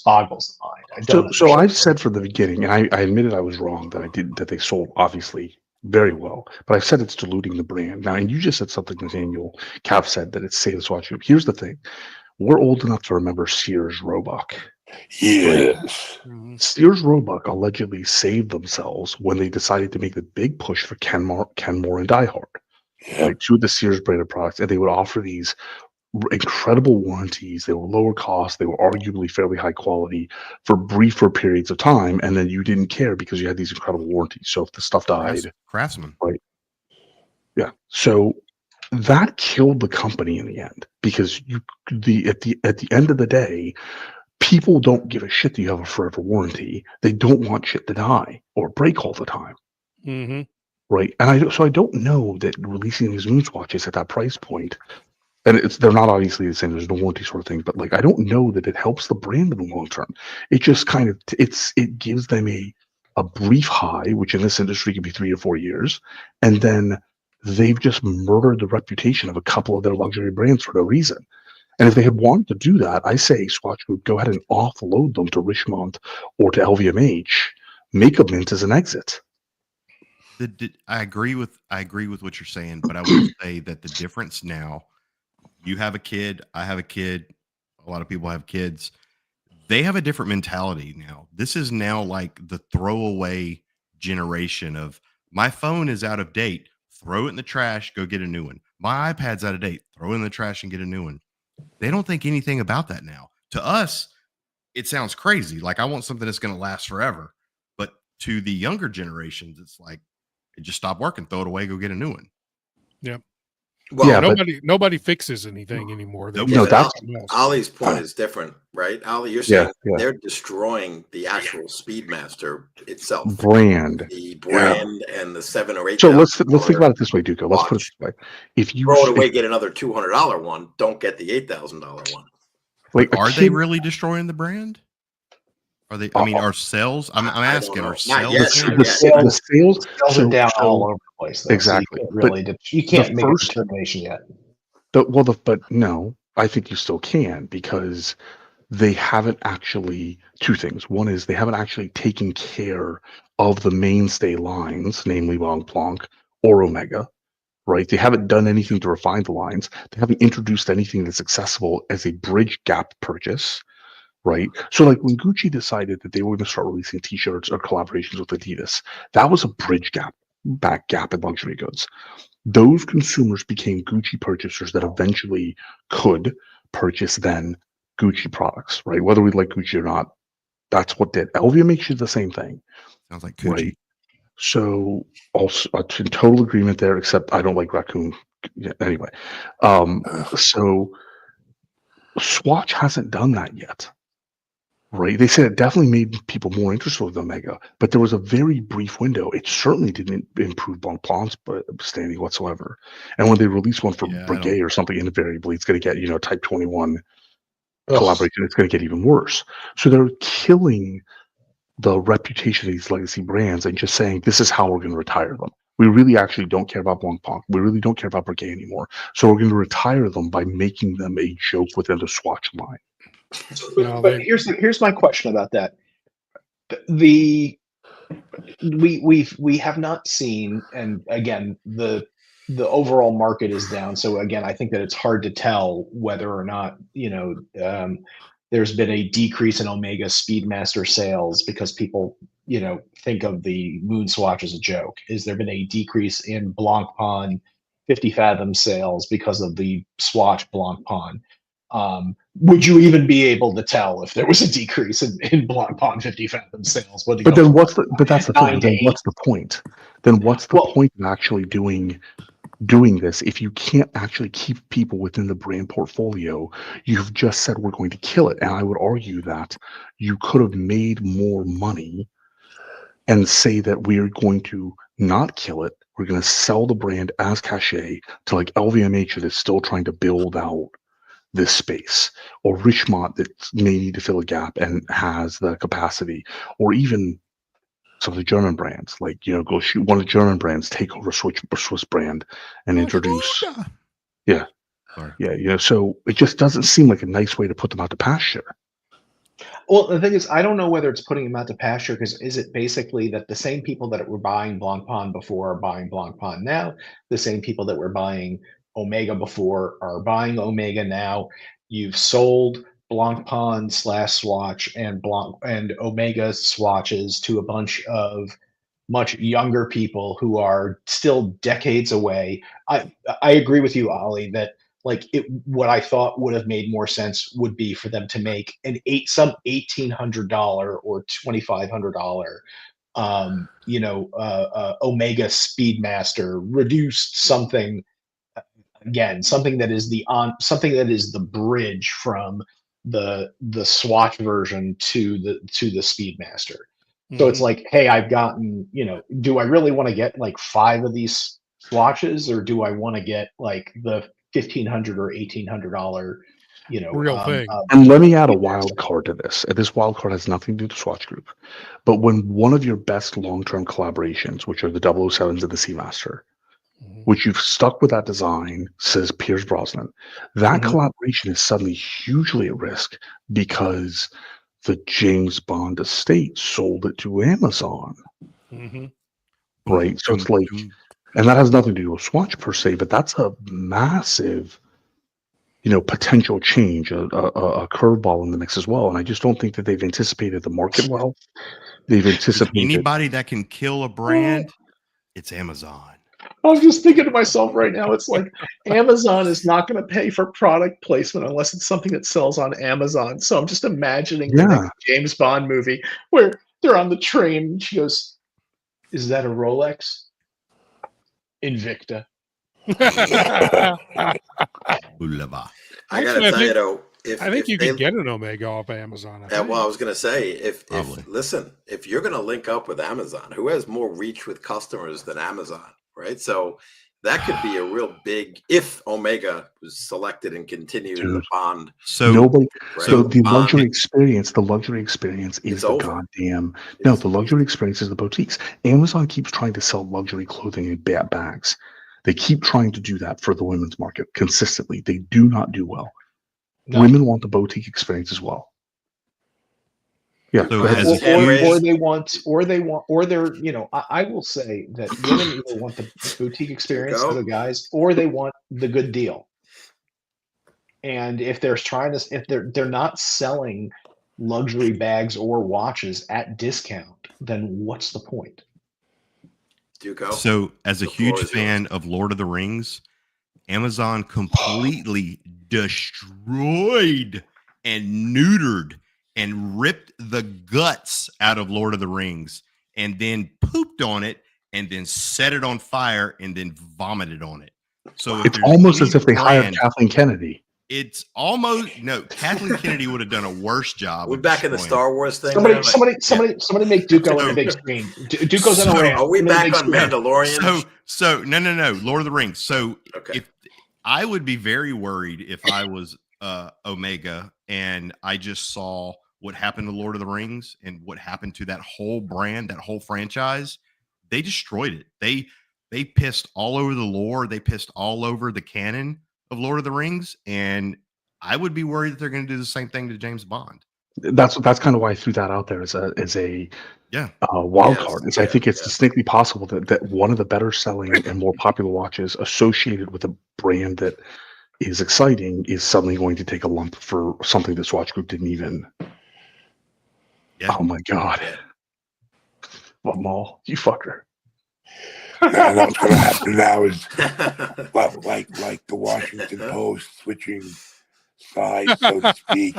boggles the mind. I don't So understand. I've said from the beginning, and I admitted I was wrong that they sold obviously very well, but I've said it's diluting the brand. Now, and you just said something, Nathaniel Cav said that it's Save the Swatch Group. Here's the thing: we're old enough to remember Sears Roebuck. Yes. Sears Roebuck allegedly saved themselves when they decided to make the big push for Kenmore and Die Hard, Yep. right? Two of the Sears branded products, and they would offer these incredible warranties. They were lower cost. They were arguably fairly high quality for briefer periods of time, and then you didn't care because you had these incredible warranties. So if the stuff died, Craftsman. right? Yeah. So that killed the company in the end because at the end of the day, people don't give a shit that you have a forever warranty. They don't want shit to die or break all the time. mm-hmm. Right. And I don't know that releasing these moon swatches at that price point, and they're not obviously the same, there's no warranty sort of thing, but like I don't know that it helps the brand in the long term. It just kind of it gives them a brief high, which in this industry could be 3 to 4 years, and then they've just murdered the reputation of a couple of their luxury brands for no reason. And if they had wanted to do that, I say Swatch Group, go ahead and offload them to Richemont or to LVMH, make a mint as an exit. I agree with what you're saying, but I will say that the difference now, you have a kid, I have a kid, a lot of people have kids. They have a different mentality now. This is now like the throwaway generation of my phone is out of date, throw it in the trash, go get a new one. My iPad's out of date, throw it in the trash and get a new one. They don't think anything about that now. To us, it sounds crazy. Like I want something that's going to last forever. But to the younger generations, it's like it just stopped working, throw it away, go get a new one. Yeah. Well, Yeah, Nobody fixes anything anymore. They Nope. yeah, No, but that's Ollie's point is different, right? Ollie, you're saying yeah. they're destroying the actual Speedmaster itself, Brand. the brand, and the $7,000 or So $8,000. let's think about it this way, Duco. Let's put it watch. this way: if you Throw it away, get another $200 one. Don't get the $8,000 one. like But a are kid, they really destroying the brand? Are they? I mean, are sales? I'm I don't asking. know. Are Not sales? yet, down? not the yet. sales Sales are down so all over the place, though. exactly. So you But you the can't make a first determination yet. but no, I think you still can because they haven't actually two things. One is they haven't actually taken care of the mainstay lines, namely Mont Blanc or Omega, right? They haven't done anything to refine the lines. They haven't introduced anything that's accessible as a bridge gap purchase, right? So like when Gucci decided that they were going to start releasing t-shirts or collaborations with Adidas, that was a bridge gap in luxury goods. Those consumers became Gucci purchasers that eventually could purchase then Gucci products, right? Whether we like Gucci or not, that's what did. LVMH did the same thing, Sounds like Gucci. right? So also in total agreement there, except I don't like raccoon. Yeah, anyway, so Swatch hasn't done that yet, right? They said it definitely made people more interested with Omega, but there was a very brief window. It certainly didn't improve Blancpain's standing whatsoever. And when they release one for Yeah, Breguet or something, invariably it's going to get Type 21 collaboration. It's going to get even worse. So they're killing the reputation of these legacy brands and just saying this is how we're going to retire them. We really actually don't care about Blancpain. We really don't care about Breguet anymore. So we're going to retire them by making them a joke within the Swatch line. But here's my question about that. We have not seen, and again, the overall market is down. So again, I think that it's hard to tell whether or not there's been a decrease in Omega Speedmaster sales because people think of the moon swatch as a joke. Is there been a decrease in Blancpain 50 Fathom sales because of the swatch Blancpain? would you even be able to tell if there was a decrease in Blancpain 50 Fathom sales? But then what's the? But that's the thing. 9 to Then 8? what's the point? Then what's the Well, point of actually doing this if you can't actually keep people within the brand portfolio? You've just said we're going to kill it, and I would argue that you could have made more money and say that we're going to not kill it. We're going to sell the brand as cachet to like LVMH that's still trying to build out this space, or Richemont that may need to fill a gap and has the capacity, or even some of the German brands, like, go shoot one of the German brands, take over a Swiss brand and introduce. Yeah. Sorry. Yeah. So it just doesn't seem like a nice way to put them out to pasture. Well, the thing is, I don't know whether it's putting them out to pasture, because is it basically that the same people that were buying Blancpain before are buying Blancpain now? The same people that were buying Omega before are buying Omega now. You've sold Blancpain /Swatch and Omega swatches to a bunch of much younger people who are still decades away. I agree with you, Ollie, that what I thought would have made more sense would be for them to make some $1,800 or $2,500 Omega Speedmaster reduced something, again, something that is the bridge from the Swatch version to the Speedmaster. So it's like, hey, I've gotten, do I really want to get like 5 of these swatches, or do I want to get like the $1,500 or $1,800, real thing? And let me add a wild card to this. And this wild card has nothing to do with the Swatch Group. But when one of your best long-term collaborations, which are the 007s and the Seamaster, which you've stuck with that design, says Pierce Brosnan, that collaboration is suddenly hugely at risk because the James Bond estate sold it to Amazon. Right? So it's like, and that has nothing to do with Swatch per se, but that's a massive, potential change, a curveball in the mix as well. And I just don't think that they've anticipated the market well. They've anticipated anybody that can kill a brand, it's Amazon. I'm just thinking to myself right now, it's like Amazon is not going to pay for product placement unless it's something that sells on Amazon. So I'm just imagining the next James Bond movie where they're on the train and she goes, "Is that a Rolex?" Invicta. I gotta tell you though, I think you can get an Omega off Amazon. Well, I was gonna say, if you're gonna link up with Amazon, who has more reach with customers than Amazon, right? So that could be a real big, if Omega was selected and continued the bond. So the luxury experience is the goddamn the luxury experience is the boutiques. Amazon keeps trying to sell luxury clothing in bags. They keep trying to do that for the women's market consistently. They do not do well. No. Women want the boutique experience as well. Yeah, so or they're, I will say that women either want the boutique experience for the guys, or they want the good deal. And if they're not selling luxury bags or watches at discount, then what's the point? So, as a huge fan of Lord of the Rings, Amazon completely destroyed and neutered and ripped the guts out of Lord of the Rings, and then pooped on it, and then set it on fire, and then vomited on it. So it's almost as if they hired Kathleen Kennedy. It's almost Kathleen Kennedy would have done a worse job. We're back in the Star Wars thing. Somebody make Duco in the big screen. Duco's in a ramp. Are we back on Mandalorian? So no, Lord of the Rings. So if I would be very worried if I was Omega and I just saw what happened to Lord of the Rings and what happened to that whole brand, that whole franchise. They destroyed it. They pissed all over the lore. They pissed all over the canon of Lord of the Rings, and I would be worried that they're going to do the same thing to James Bond. That's kind of why I threw that out there as a wild card. I think it's distinctly possible that one of the better selling and more popular watches associated with a brand that is exciting is suddenly going to take a lump for something that Swatch Group didn't even. Yeah. Oh my God! Well, Maul, you fucker. What's going to happen now is like the Washington Post switching side, so to speak.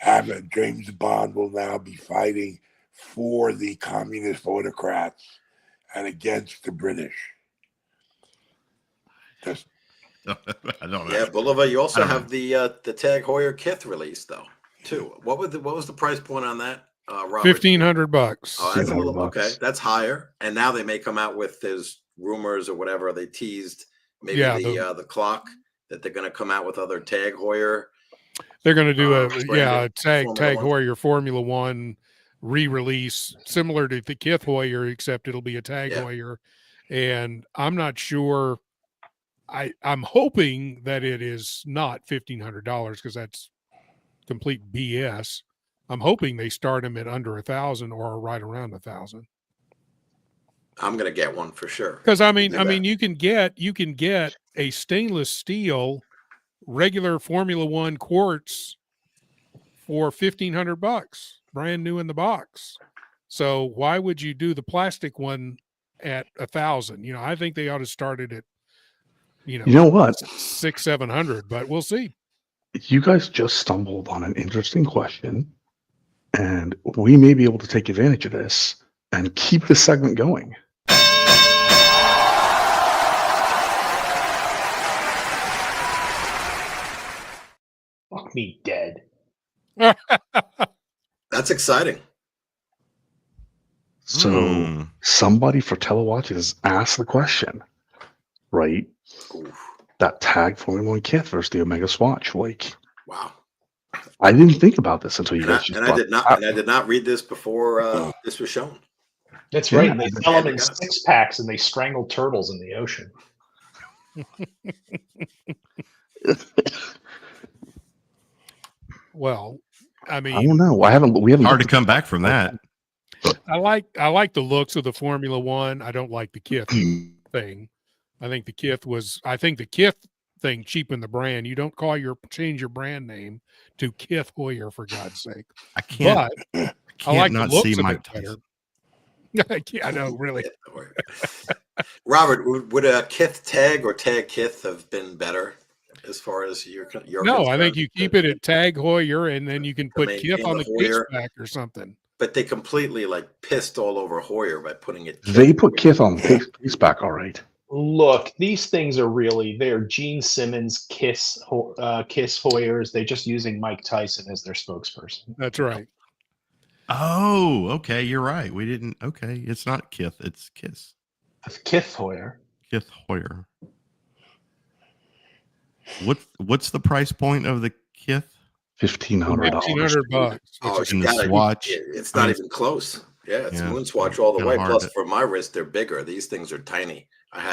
And James Bond will now be fighting for the communist autocrats and against the British. Just, I don't know. Yeah, Bulova. You also have the Tag Heuer Kith release though, too. What was the price point on that? Robert? $1,500. Oh, that's a little, $1,500. okay. That's higher. And now they may come out with those rumors or whatever they teased. Maybe the clock that they're going to come out with other Tag Heuer. They're going to do a Tag Formula Heuer Formula One re-release similar to the Kith Heuer, except it'll be a Tag Heuer. And I'm not sure. I'm hoping that it is not $1,500 because that's complete BS. I'm hoping they start them at under 1,000 or right around 1,000. I'm going to get one for sure. Because I mean, you can get a stainless steel regular Formula One quartz for $1,500, brand new in the box. So why would you do the plastic one at 1,000? I think they ought to start it at, You know what? 600-700, but we'll see. You guys just stumbled on an interesting question, and we may be able to take advantage of this and keep this segment going. Fuck me dead. That's exciting. So somebody for Telewatches asked the question, right? Oof. That Tag Formula One Kith versus the Omega Swatch. Like, Wow. I didn't think about this until you guys I did not read this before this was shown. That's right. And they sell them in 6-packs, and they strangle turtles in the ocean. Well, I mean, I don't know. We haven't Hard to come back from that. I like the looks of the Formula One. I don't like the Kith thing. I think the Kith thing cheapened the brand. You don't change your brand name to Kith Heuer, for God's sake. I can't like not the looks see of Mike it Tyson. I know, really. Robert, would a Kith Tag or Tag Kith have been better as far as your No, I think you keep it at Tag Heuer, and then you can put maintain Kith on the the case Heuer. back or something. But they completely pissed all over Heuer by putting it. They put Kith on the case back, all right. Look, these things they're Gene Simmons Kiss Heuers. They're just using Mike Tyson as their spokesperson. That's right. Oh, okay. You're right. We didn't. Okay. It's not Kith. It's Kiss. Kith Heuer. Kith Heuer. What's the price point of the Kith? $1,500. $1,500. Oh, In the swatch. It's not even close. Yeah, it's moon swatch all the way. Plus, for my wrist, they're bigger. These things are tiny.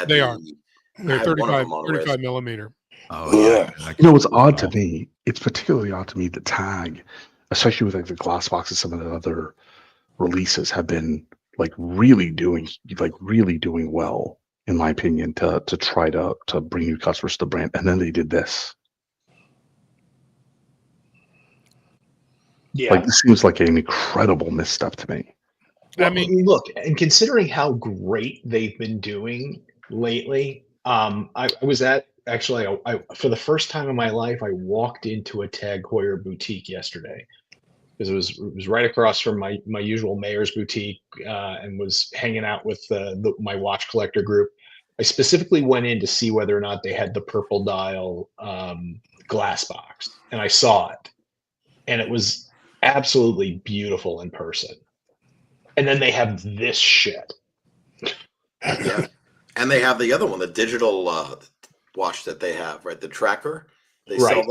They're 35 millimeter. Oh, yeah. What's odd to me? It's particularly odd to me that Tag, especially with the glass boxes, some of the other releases have been really doing well, in my opinion, to try to bring new customers to the brand, and then they did this. Yeah, this seems like an incredible misstep to me. Well, I mean, look, and considering how great they've been doing lately, I was at for the first time in my life, I walked into a Tag Heuer boutique yesterday because it was right across from my usual Mayer's boutique, and was hanging out with my watch collector group. I specifically went in to see whether or not they had the purple dial glass box, and I saw it, and it was absolutely beautiful in person. And then they have this shit. Yeah. And they have the other one, the digital watch that they have, right? The tracker. They sell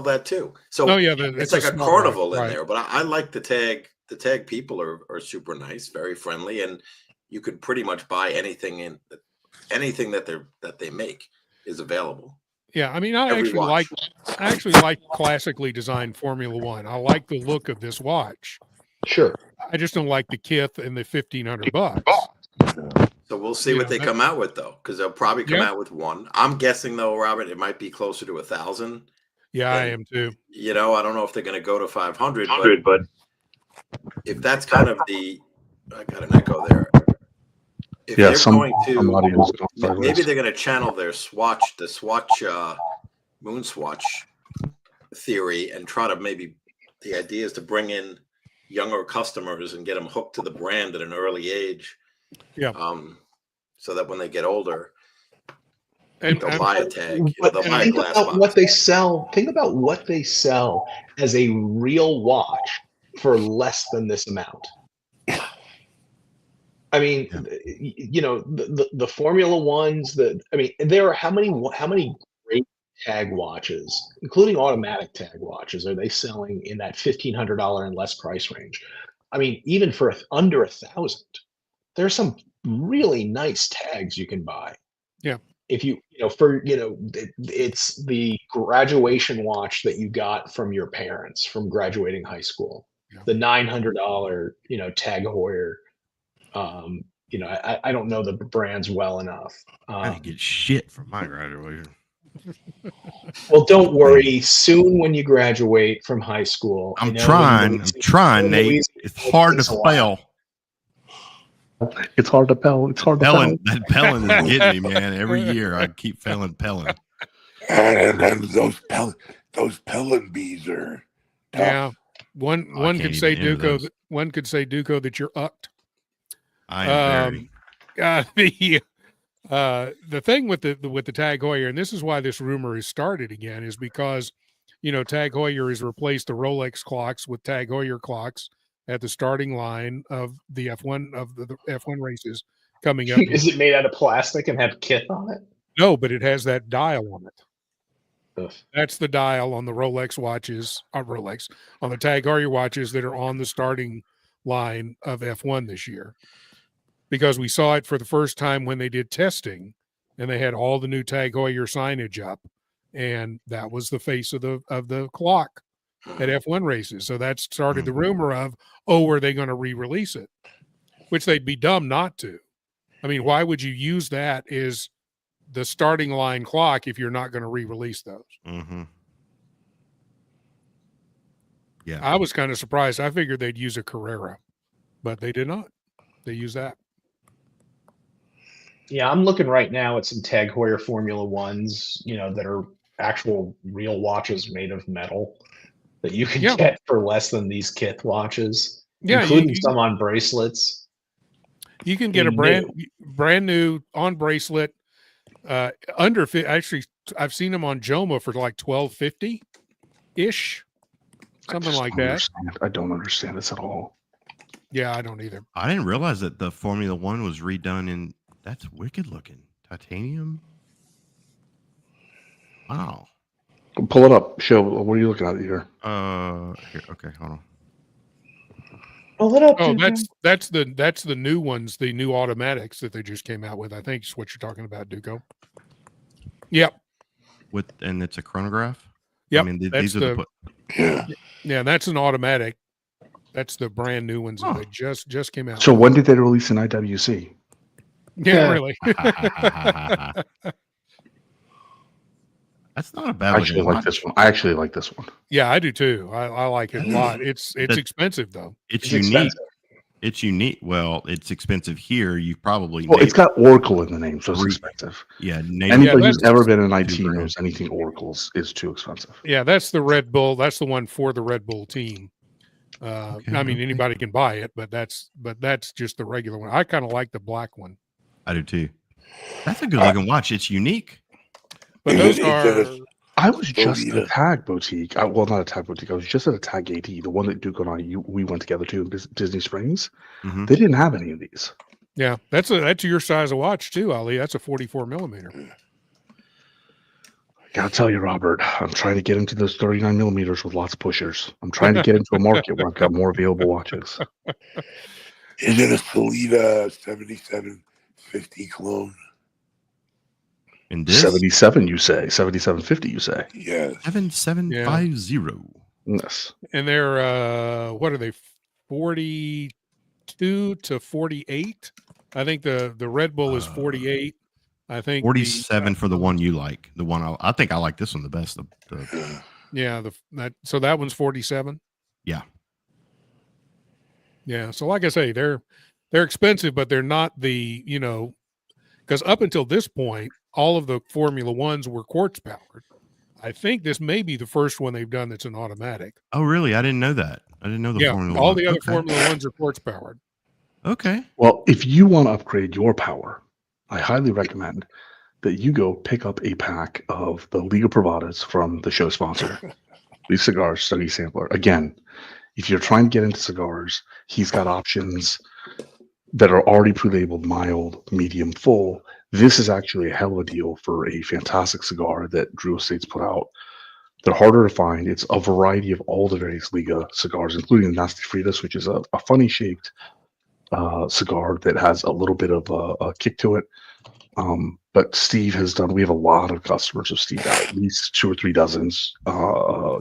that too. So it's like a carnival in there. But I like the Tag. The Tag people are super nice, very friendly, and you could pretty much buy anything that they make is available. Yeah, I mean, I actually like classically designed Formula One. I like the look of this watch. Sure. I just don't like the Kith and the $1,500. So we'll see what they come out with, though, because they'll probably come out with one. I'm guessing, though, Robert, it might be closer to 1,000. Yeah, I am too. I don't know if they're going to go to 500, but if that's kind of I got an echo there. If they're going to, maybe they're going to channel their swatch, the swatch moon swatch theory and try to maybe, the idea is to bring in younger customers and get them hooked to the brand at an early age. Yeah. So that when they get older, And they'll buy a tag. But They'll buy a think glass about box. what they sell. Think about what they sell as a real watch for less than this amount. I mean, you know, the Formula Ones. There are how many great tag watches, including automatic tag watches, are they selling in that $1,500 and less price range? I mean, even for under $1,000, there's some really nice tags you can buy. Yeah. If it's the graduation watch that you got from your parents from graduating high school, the $900, Tag Heuer. I don't know the brands well enough. I didn't get shit from my graduation. Well, don't worry. Soon, when you graduate from high school, I'm trying, Nate. It's hard to spell. It's hard to spell. It's hard to spell. That Pellin is getting me, man. Every year I keep failing Pellin. And those Pellin bees are tough. Yeah. One could say Duco. One could say Duco that you're ucked. I am very. The thing with the Tag Heuer, and this is why this rumor has started again, is because Tag Heuer has replaced the Rolex clocks with Tag Heuer clocks at the starting line of the the F1 races coming up. Is it made out of plastic and have kith on it? No, but it has that dial on it. Ugh. That's the dial on the Rolex watches, on the Tag Heuer watches that are on the starting line of F1 this year. Because we saw it for the first time when they did testing, and they had all the new Tag Heuer signage up, and that was the face of the clock at F1 races. So that started the rumor of, are they going to re-release it? Which they'd be dumb not to. I mean, why would you use that as the starting line clock if you're not going to re-release those? Mm-hmm. Yeah, I was kind of surprised. I figured they'd use a Carrera, but they did not. They used that. Yeah, I'm looking right now at some Tag Heuer Formula Ones, that are actual real watches made of metal that you can get for less than these kith watches, including some on bracelets. You can get a brand new on bracelet under. Actually, I've seen them on Joma for like $1,250 ish, something like that. I don't understand this at all. Yeah, I don't either. I didn't realize that the Formula One was redone in. That's wicked looking. Titanium. Wow. Pull it up. Show. What are you looking at here? Here. Okay, hold on. Pull it up. Oh, that's the new ones, the new automatics that they just came out with. I think is what you're talking about, Duco. Yep. And it's a chronograph. Yep. I mean, these are yeah. That's an automatic. That's the brand new ones that they just came out. So when did they release an IWC? Yeah, really. That's not a bad. I actually like this one. I actually like this one. Yeah, I do too. I like it a lot. It's expensive though. It's unique. Expensive. It's unique. Well, it's expensive here. You probably it's got Oracle in the name, so it's expensive. Yeah, anybody who's ever been in IT knows anything Oracle's is too expensive. Yeah, that's the Red Bull. That's the one for the Red Bull team. I mean, anybody can buy it, but that's just the regular one. I kind of like the black one. I do too. That's a good looking watch. It's unique. But those are. I was just at a tag boutique. Well, not a tag boutique. I was just at a tag AT, the one that Duke and we went together to in Disney Springs. Mm-hmm. They didn't have any of these. Yeah, that's your size of watch too, Ali. That's a 44 millimeter. Gotta tell you, Robert, I'm trying to get into those 39 millimeters with lots of pushers. I'm trying to get into a market where I've got more available watches. Is it a Solita 7750 clone? In this? 77, you say? 7750, you say? Yes. 7750. Yes. And they're what are they? 42 to 48. I think the Red Bull is 48. I think 47 for the one you like. The one I think I like this one the best. So that one's 47. Yeah. Yeah. So like I say, they're expensive, but they're not the, because up until this point, all of the Formula Ones were quartz powered. I think this may be the first one they've done that's an automatic. Oh, really? I didn't know that. I didn't know the Formula all One. the other Okay. Formula Ones are quartz powered. Okay. Well, if you want to upgrade your power, I highly recommend that you go pick up a pack of the Liga Privadas from the show sponsor, Lee Cigars Study Sampler. Again, if you're trying to get into cigars, he's got options that are already pre-labeled mild, medium, full. This is actually a hell of a deal for a fantastic cigar that Drew Estates put out. They're harder to find. It's a variety of all the various Liga cigars, including the Nasty Fritas, which is a funny shaped cigar that has a little bit of a kick to it. But Steve has done, we have a lot of customers of Steve, at least 2 or 3 dozens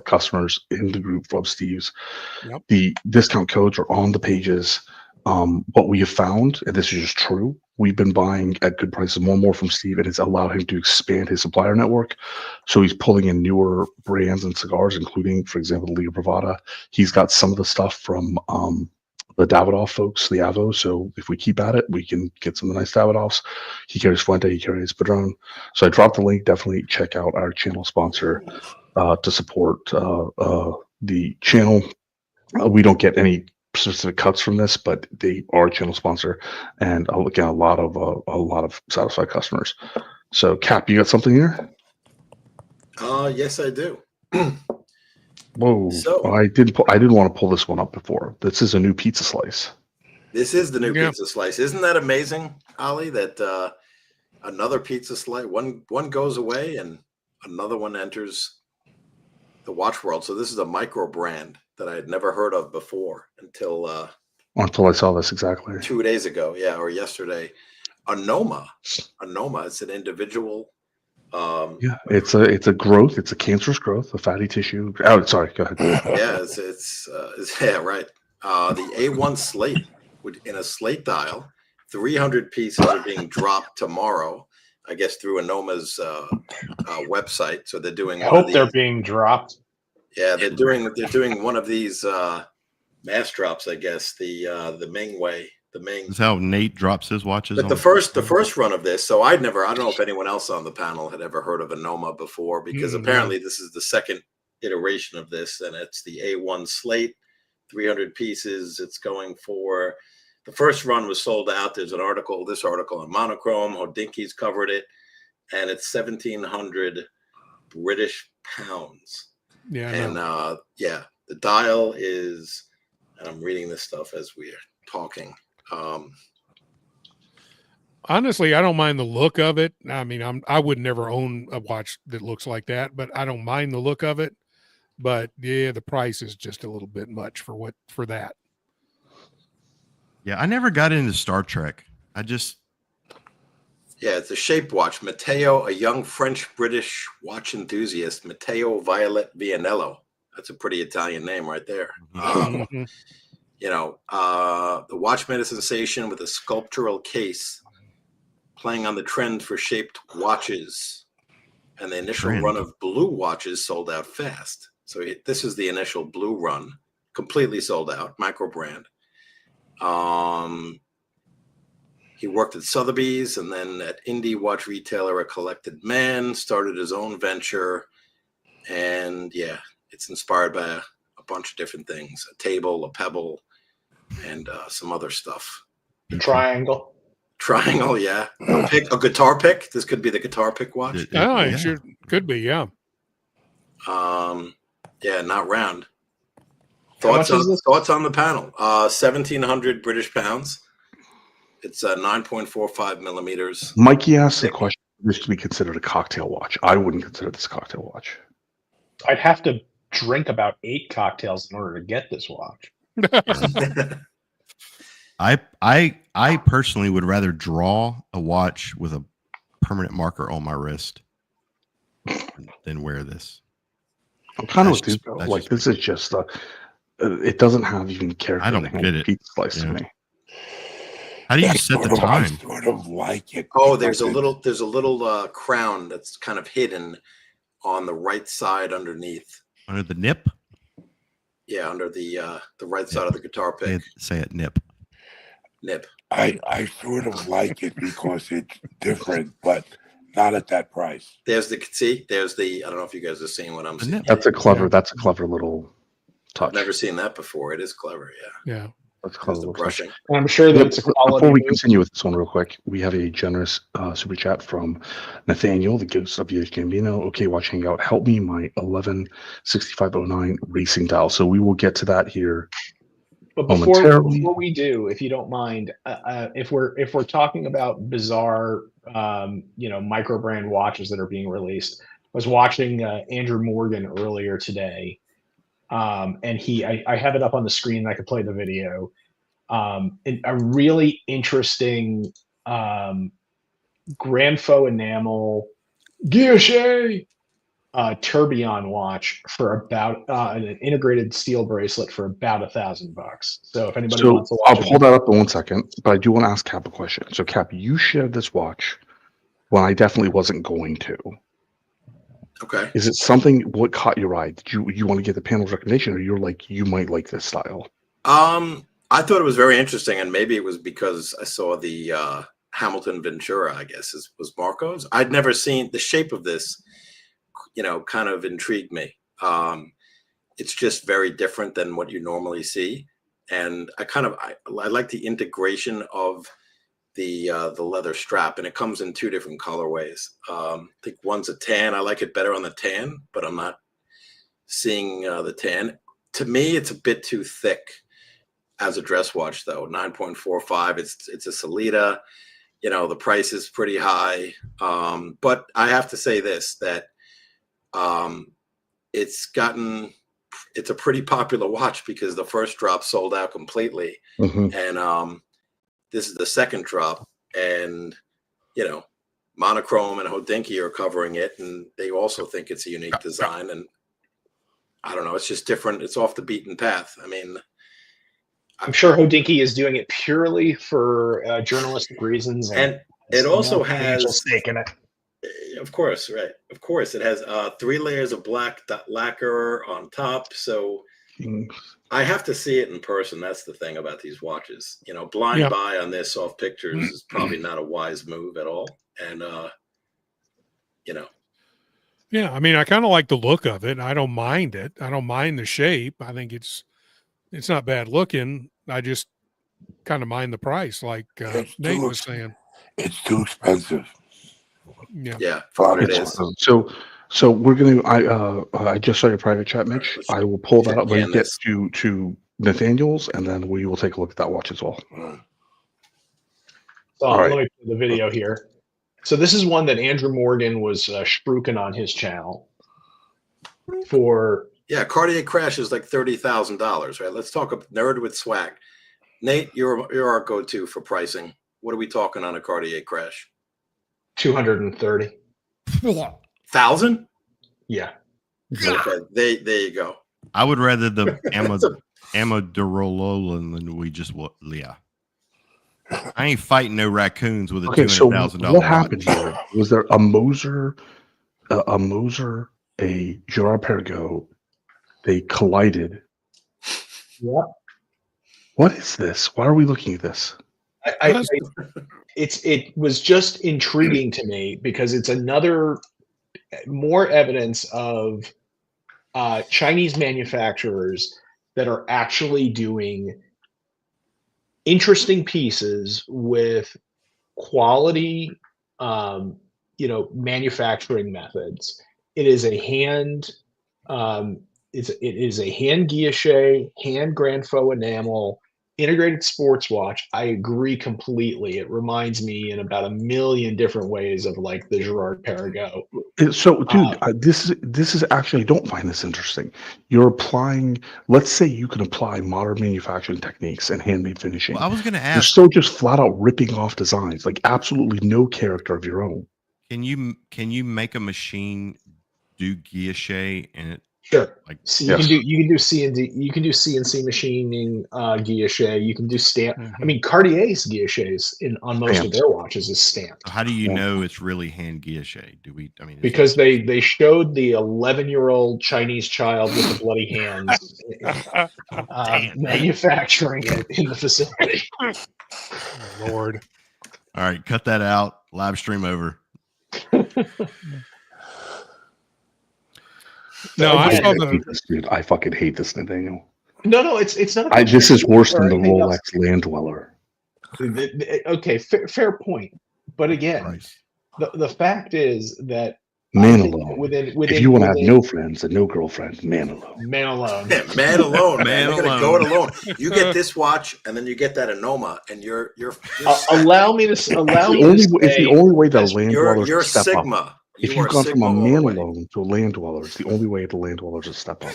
customers in the group from Steve's. Yep. The discount codes are on the pages. What we have found, and this is just true, we've been buying at good prices more and more from Steve, and it's allowed him to expand his supplier network. So he's pulling in newer brands and cigars, including, for example, the Liga Privada. He's got some of the stuff from the Davidoff folks, the Avo. So if we keep at it, we can get some of the nice Davidoffs. He carries Fuente, he carries Padron. So I dropped the link. Definitely check out our channel sponsor to support the channel. We don't get any specific cuts from this, but they are a channel sponsor, and again, a lot of satisfied customers. So, Cap, you got something here? Yes, I do. Whoa! So- I didn't want to pull this one up before. This is a new pizza slice. This is the new Yeah. pizza slice. Isn't that amazing, Ollie? That another pizza slice, one goes away and another one enters the watch world. So this is a micro brand that I had never heard of before until Until I saw this, exactly. 2 days ago, or yesterday. Anoma. It's an individual. Yeah, it's a growth. It's a cancerous growth, a fatty tissue. Oh, sorry. Go ahead. Yeah, it's right. The A1 slate in a slate dial. 300 pieces are being dropped tomorrow, I guess, through Anoma's website. So they're doing. I hope they're being dropped. Yeah, they're doing one of these mass drops, I guess. The Ming way. The Ming. That's how Nate drops his watches. But the first run of this, so I don't know if anyone else on the panel had ever heard of Anoma before, because apparently this is the second iteration of this, and it's the A1 slate, 300 pieces. It's going for, the first run was sold out. There's this article on Monochrome, Hodinki's covered it, and it's 1,700 British pounds. Yeah. And the dial is, and I'm reading this stuff as we are talking. Honestly, I don't mind the look of it. I mean, I would never own a watch that looks like that, but I don't mind the look of it. But yeah, the price is just a little bit much for that. Yeah, I never got into Star Trek. It's a shaped watch. Matteo, a young French-British watch enthusiast, Matteo Violet Vianello. That's a pretty Italian name right there. Mhm. The watch made a sensation with a sculptural case, playing on the trend for shaped watches. And the initial run of blue watches sold out fast. So this is the initial blue run, completely sold out, micro brand. He worked at Sotheby's and then at indie watch retailer A Collected Man, started his own venture. And it's inspired by a bunch of different things, a table, a pebble, and some other stuff. Triangle, yeah. A guitar pick. This could be the guitar pick watch. It sure could be, yeah. Not round. How much is this? Thoughts on the panel? 1,700 British pounds. It's 9.45 millimeters. Mikey asked the question: this to be considered a cocktail watch? I wouldn't consider this a cocktail watch. I'd have to drink about 8 cocktails in order to get this watch. I personally would rather draw a watch with a permanent marker on my wrist than wear this. I'm kind of That's with you, just- though. that's Like, just this is just it doesn't have even character. I don't in the get it. pizza slice to Yeah. me. How do you That's set the sort of- I time? sort of like it. Oh, there's a because little crown that's kind of hidden on the right side underneath. Under the nip? Yeah, under the right side of the guitar pick. Say it nip. Nip. I sort of like it because it's different, but Not at that price. There's the I don't know if you guys are seeing what I'm seeing. That's a clever little touch. I've never seen that before. It is clever, Yeah. That's clever the little brushing. touch. And I'm sure that it's a quality. Before we move. continue with this one real quick, we have a generous super chat from Nathaniel, the ghost of VH Gambino. Okay, Watch Hangout. Help me my 116509 racing dial. So we will get to that here. But before we do, if you don't mind, if we're talking about bizarre, micro brand watches that are being released, I was watching Andrew Morgan earlier today, and I have it up on the screen and I could play the video. A really interesting Grand Faux enamel guilloche tourbillon watch for about an integrated steel bracelet for about $1,000. So if anybody wants to watch, I'll pull that up in 1 second. But I do want to ask Cap a question. So Cap, you shared this watch when I definitely wasn't going to. Okay. Is it something? What caught your eye? Did you want to get the panel's recommendation, or you're like you might like this style? I thought it was very interesting, and maybe it was because I saw the Hamilton Ventura. I guess was Marco's. I'd never seen the shape of this. Kind of intrigued me. It's just very different than what you normally see, and I like the integration of the leather strap, and it comes in 2 different colorways. I think one's a tan. I like it better on the tan, but I'm not seeing the tan. To me, it's a bit too thick as a dress watch, though. 9.45. It's a Salida. The price is pretty high, but I have to say this that. It's a pretty popular watch because the first drop sold out completely. Mm-hmm. And this is the second drop, and Monochrome and Hodinkee are covering it, and they also think it's a unique design. And I don't know, it's just different. It's off the beaten path. I mean, I'm sure Hodinkee is doing it purely for journalistic reasons, and it also has stake in it. Of course, right. Of course, it has 3 layers of black lacquer on top. So I have to see it in person. That's the thing about these watches. Blind buy on this off pictures is probably not a wise move at all. And Yeah, I mean, I kind of like the look of it. I don't mind it. I don't mind the shape. I think it's not bad looking. I just kind of mind the price, like Nate was saying. It's too expensive. Yeah, for what it is. So we're gonna. I just saw your private chat, Mitch. I will pull that up when we get to Nathaniel's, and then we will take a look at that watch as well. So let me put the video here. So this is one that Andrew Morgan was spruiking on his channel for. Yeah, Cartier Crash is like $30,000, right? Let's talk about nerd with swag. Nate, you're our go-to for pricing. What are we talking on a Cartier Crash? 230. 1,000? Yeah. Okay, there you go. I would rather the Amadorololan than we just I ain't fighting no raccoons with a $200,000. What happened here? Was there a Moser, a Gerard Perregaux? They collided. Yeah. What is this? Why are we looking at this? It was just intriguing to me because it's more evidence of Chinese manufacturers that are actually doing interesting pieces with quality, manufacturing methods. It is a hand, it is a hand guilloche, hand Grand Faux enamel, integrated sports watch. I agree completely. It reminds me in about a million different ways of like the Gerard Perregaux. So, dude, this is actually, I don't find this interesting. You're applying, let's say you can apply modern manufacturing techniques and handmade finishing. Well, I was going to ask. You're still just flat out ripping off designs, like absolutely no character of your own. Can you make a machine do guilloche and it? Sure. Like, so you can do CNC machining guilloche. You can do stamp. Mm-hmm. I mean, Cartier's guilloches on most of their watches is stamped. How do you know it's really hand guilloche? Because they showed the 11-year-old Chinese child with the bloody hands manufacturing it in the facility. Lord. All right, cut that out. Live stream over. No, I saw the. hate this dude. I fucking hate this Nathaniel. No, it's not. A This is worse than the anything Rolex else. Land Dweller. Okay, fair point. But again, Price. the fact is that Man I think alone. within If you want to have no friends and no girlfriend, man alone. man alone. Yeah, man alone, man. Man You're gonna go it alone. alone. You get this watch, and then you get that Anoma, and you're Allow me to It's the only way that a Land Dweller you're step up. Sigma. If You are you've gone from Sigma a all the man way. alone to a Land Dweller, it's the only way the Land Dweller is a step up.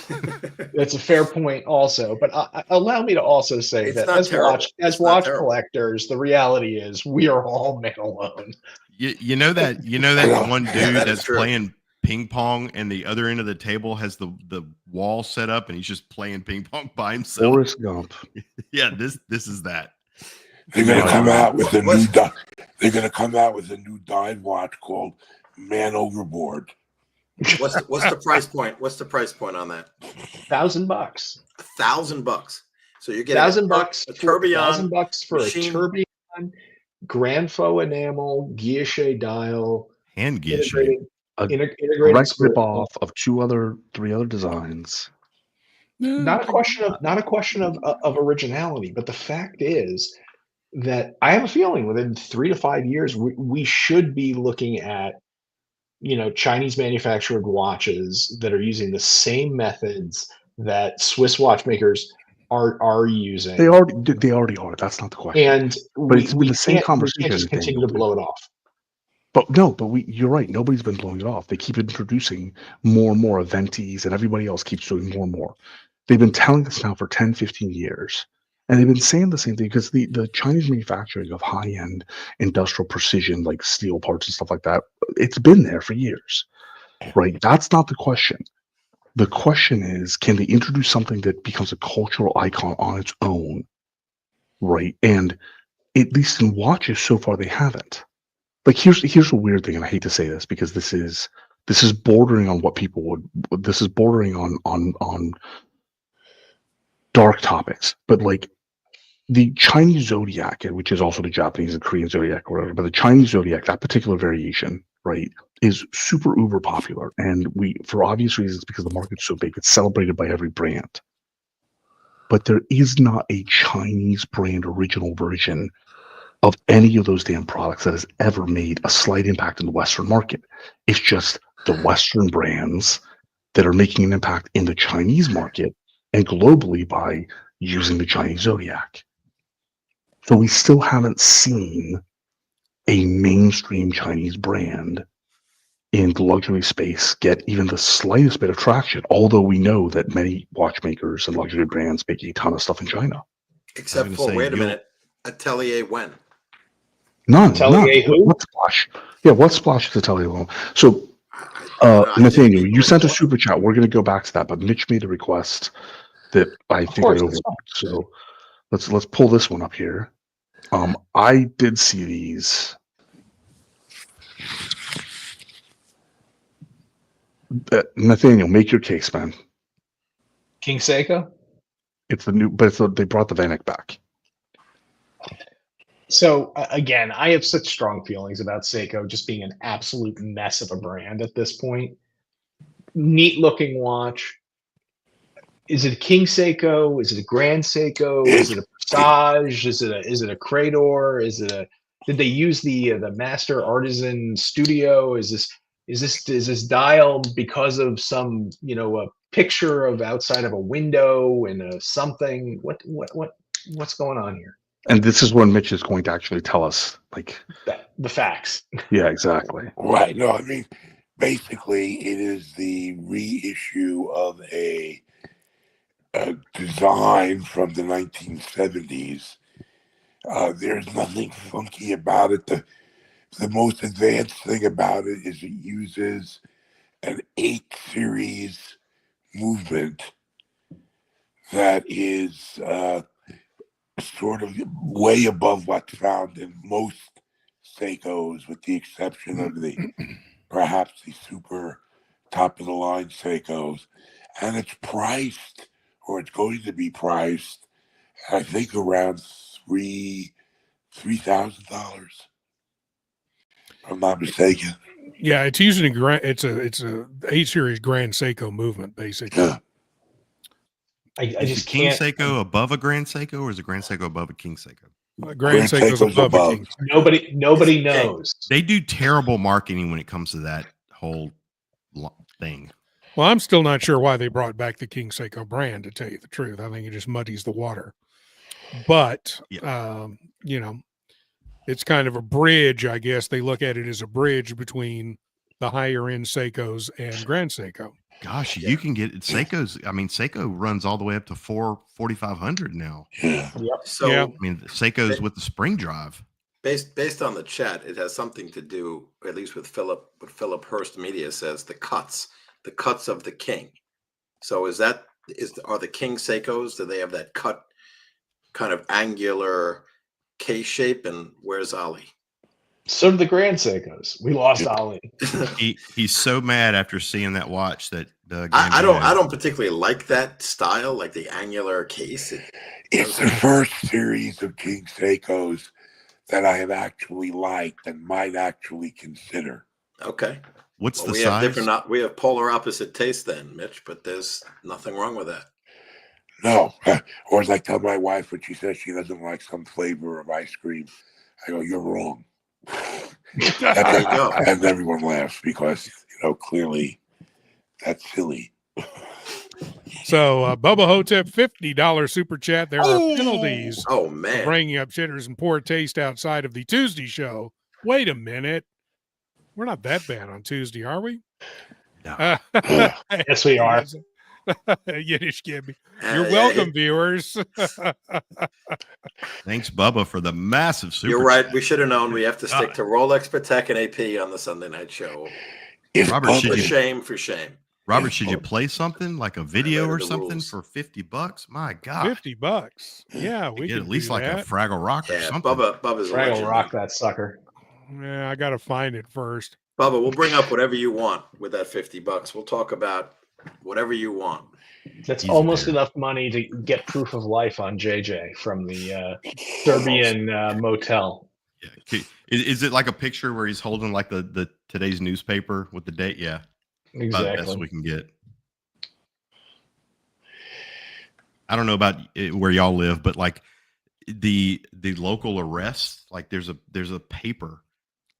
That's a fair point, also. But allow me to also say It's that not as terrible. It's not watch terrible. collectors, the reality is we are all man alone. You know that one dude that is that's true. playing ping pong and the other end of the table has the wall set up and he's just playing ping pong by himself. Forrest Gump. Yeah, this is that. They're gonna come out with a new. They're gonna come out with a new dive watch called Man Overboard. What's the price point? What's the price point on that? $1,000. $1,000. So you're getting $1,000 a tourbillon $1,000 for machine. a tourbillon, grand faux enamel, guilloche dial, Hand guilloche. integrated Direct screw. rip-off of three other designs. Not a question of originality, but the fact is that I have a feeling within 3 to 5 years we should be looking at Chinese manufactured watches that are using the same methods that Swiss watchmakers are using. They already are. That's not the question. And it's been the same we conversation. can't just continue to blow it off. You're right. Nobody's been blowing it off. They keep introducing more and more eventees, and everybody else keeps doing more and more. They've been telling us now for 10, 15 years. And they've been saying the same thing because the Chinese manufacturing of high-end industrial precision, like steel parts and stuff like that, it's been there for years, right? That's not the question. The question is, can they introduce something that becomes a cultural icon on its own, right? And at least in watches, so far they haven't. Like here's a weird thing, and I hate to say this because this is bordering on what people would. This is bordering on dark topics, but like. The Chinese zodiac, which is also the Japanese and Korean zodiac or whatever, but the Chinese zodiac, that particular variation, right, is super uber popular. And for obvious reasons, because the market's so big, it's celebrated by every brand. But there is not a Chinese brand original version of any of those damn products that has ever made a slight impact in the Western market. It's just the Western brands that are making an impact in the Chinese market and globally by using the Chinese zodiac. So we still haven't seen a mainstream Chinese brand in the luxury space get even the slightest bit of traction, although we know that many watchmakers and luxury brands make a ton of stuff in China. Except for, wait a minute, Atelier when? None. Atelier who? What Splash? Yeah, what Splash is Atelier Long? So, I Nathaniel, you sent a super chat. We're going to go back to that, but Mitch made a request that I think I overlooked. So let's pull this one up here. I did see these. Nathaniel, make your case, man. King Seiko? It's the new, but they brought the Vanek back. So again, I have such strong feelings about Seiko just being an absolute mess of a brand at this point. Neat looking watch. Is it a King Seiko? Is it a Grand Seiko? Is it a Presage? Is it a Crador? Did they use the Master Artisan Studio? Is this dial because of some a picture of outside of a window and something? What's going on here? And this is when Mitch is going to actually tell us, like, the facts. Yeah, exactly. Right. No, I mean, basically, it is the reissue of a design from the 1970s. There's nothing funky about it. The most advanced thing about it is it uses an 8 series movement that is sort of way above what's found in most Seikos, with the exception of perhaps the super top of the line Seikos. And it's priced, or it's going to be priced, I think around $3,000. If I'm not mistaken. Yeah, it's using it's a 8 series Grand Seiko movement, basically. Yeah. I Is just the King can't. Seiko above a Grand Seiko, or is a Grand Seiko above a King Seiko? Grand Seiko's Seiko's above a above. King Seiko. Nobody knows. They do terrible marketing when it comes to that whole thing. Well, I'm still not sure why they brought back the King Seiko brand, to tell you the truth. I think it just muddies the water. But, you know, it's kind of a bridge, I guess. They look at it as a bridge between the higher end Seikos and Grand Seiko. Gosh, you can get Seiko's. I mean, Seiko runs all the way up to 4,500 now. Yeah. Yep. So I mean, Seiko's with the spring drive. based on the chat, it has something to do, at least with Philip. What Philip Hurst Media says, the cuts of the King. So are the King Seikos? Do they have that cut, kind of angular K shape? And where's Ali? So do the Grand Seikos. We lost Ali. He's so mad after seeing that watch that I don't particularly like that style, like the angular case. It's the first series of King Seikos that I have actually liked and might actually consider. Okay. What's the we size? We have polar opposite tastes then, Mitch, but there's nothing wrong with that. No. Or as I tell my wife when she says she doesn't like some flavor of ice cream, I go, you're wrong. There you go. And everyone laughs because, clearly that's silly. So, Bubba Hotep, $50 super chat. There are penalties Oh, for man. bringing up chitters and poor taste outside of the Tuesday show. Wait a minute. We're not that bad on Tuesday, are we? No. Yes, we are. Yiddish Gibby. You're welcome, viewers. Thanks, Bubba, for the massive super. You're right. We should have known. We have to stick to Rolex, Patek, and AP on the Sunday night show. Robert, For shame. Robert, should you play something like a video or the something rules. for $50? My God, $50. Yeah, we get can at least do like that. a Fraggle Rock or Yeah, something. Bubba's a Fraggle legend. rock that sucker. Yeah, I got to find it first. Bubba, we'll bring up whatever you want with that $50. We'll talk about whatever you want. That's Easy almost there. enough money to get proof of life on JJ from the Serbian motel. Yeah. Is it like a picture where he's holding like the today's newspaper with the date? Yeah, about the Exactly. best we can get. I don't know about where y'all live, but like the local arrests, like there's a paper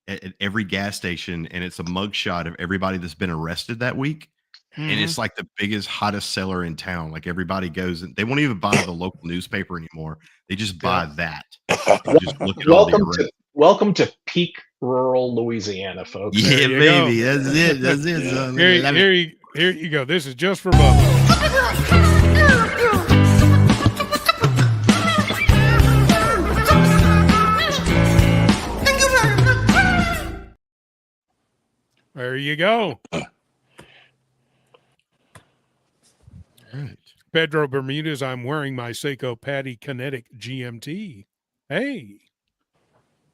at every gas station, and it's a mugshot of everybody that's been arrested that week. Mm-hmm. And it's like the biggest, hottest seller in town. Like everybody goes, and they won't even buy the local newspaper anymore. They just buy that. They just look at all the arrests. Welcome to peak rural Louisiana, folks. Yeah, There you baby. go. That's it. That's it. son. Here you go. This is just for Bubba. There you go. Right. Pedro Bermudez, I'm wearing my Seiko Patty Kinetic GMT. Hey.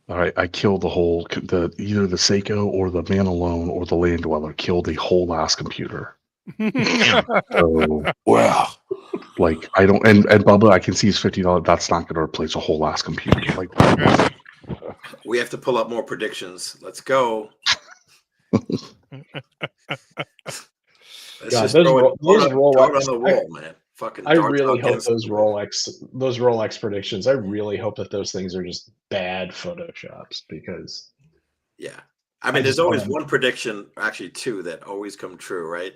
All right, I killed either the Seiko or the Man Alone or the Land Dweller killed the whole ass computer. So, Well, like, I don't, and Bubba, I can see it's $50. That's not going to replace a whole ass computer. Like, We have to pull up more predictions. Let's go. God, those Rolex, throw it on the wall, man. Fucking. I really hope against those the wall. Rolex predictions. I really hope that those things are just bad photoshops because. Yeah. I mean, there's just always wanna- one prediction, actually two, that always come true, right?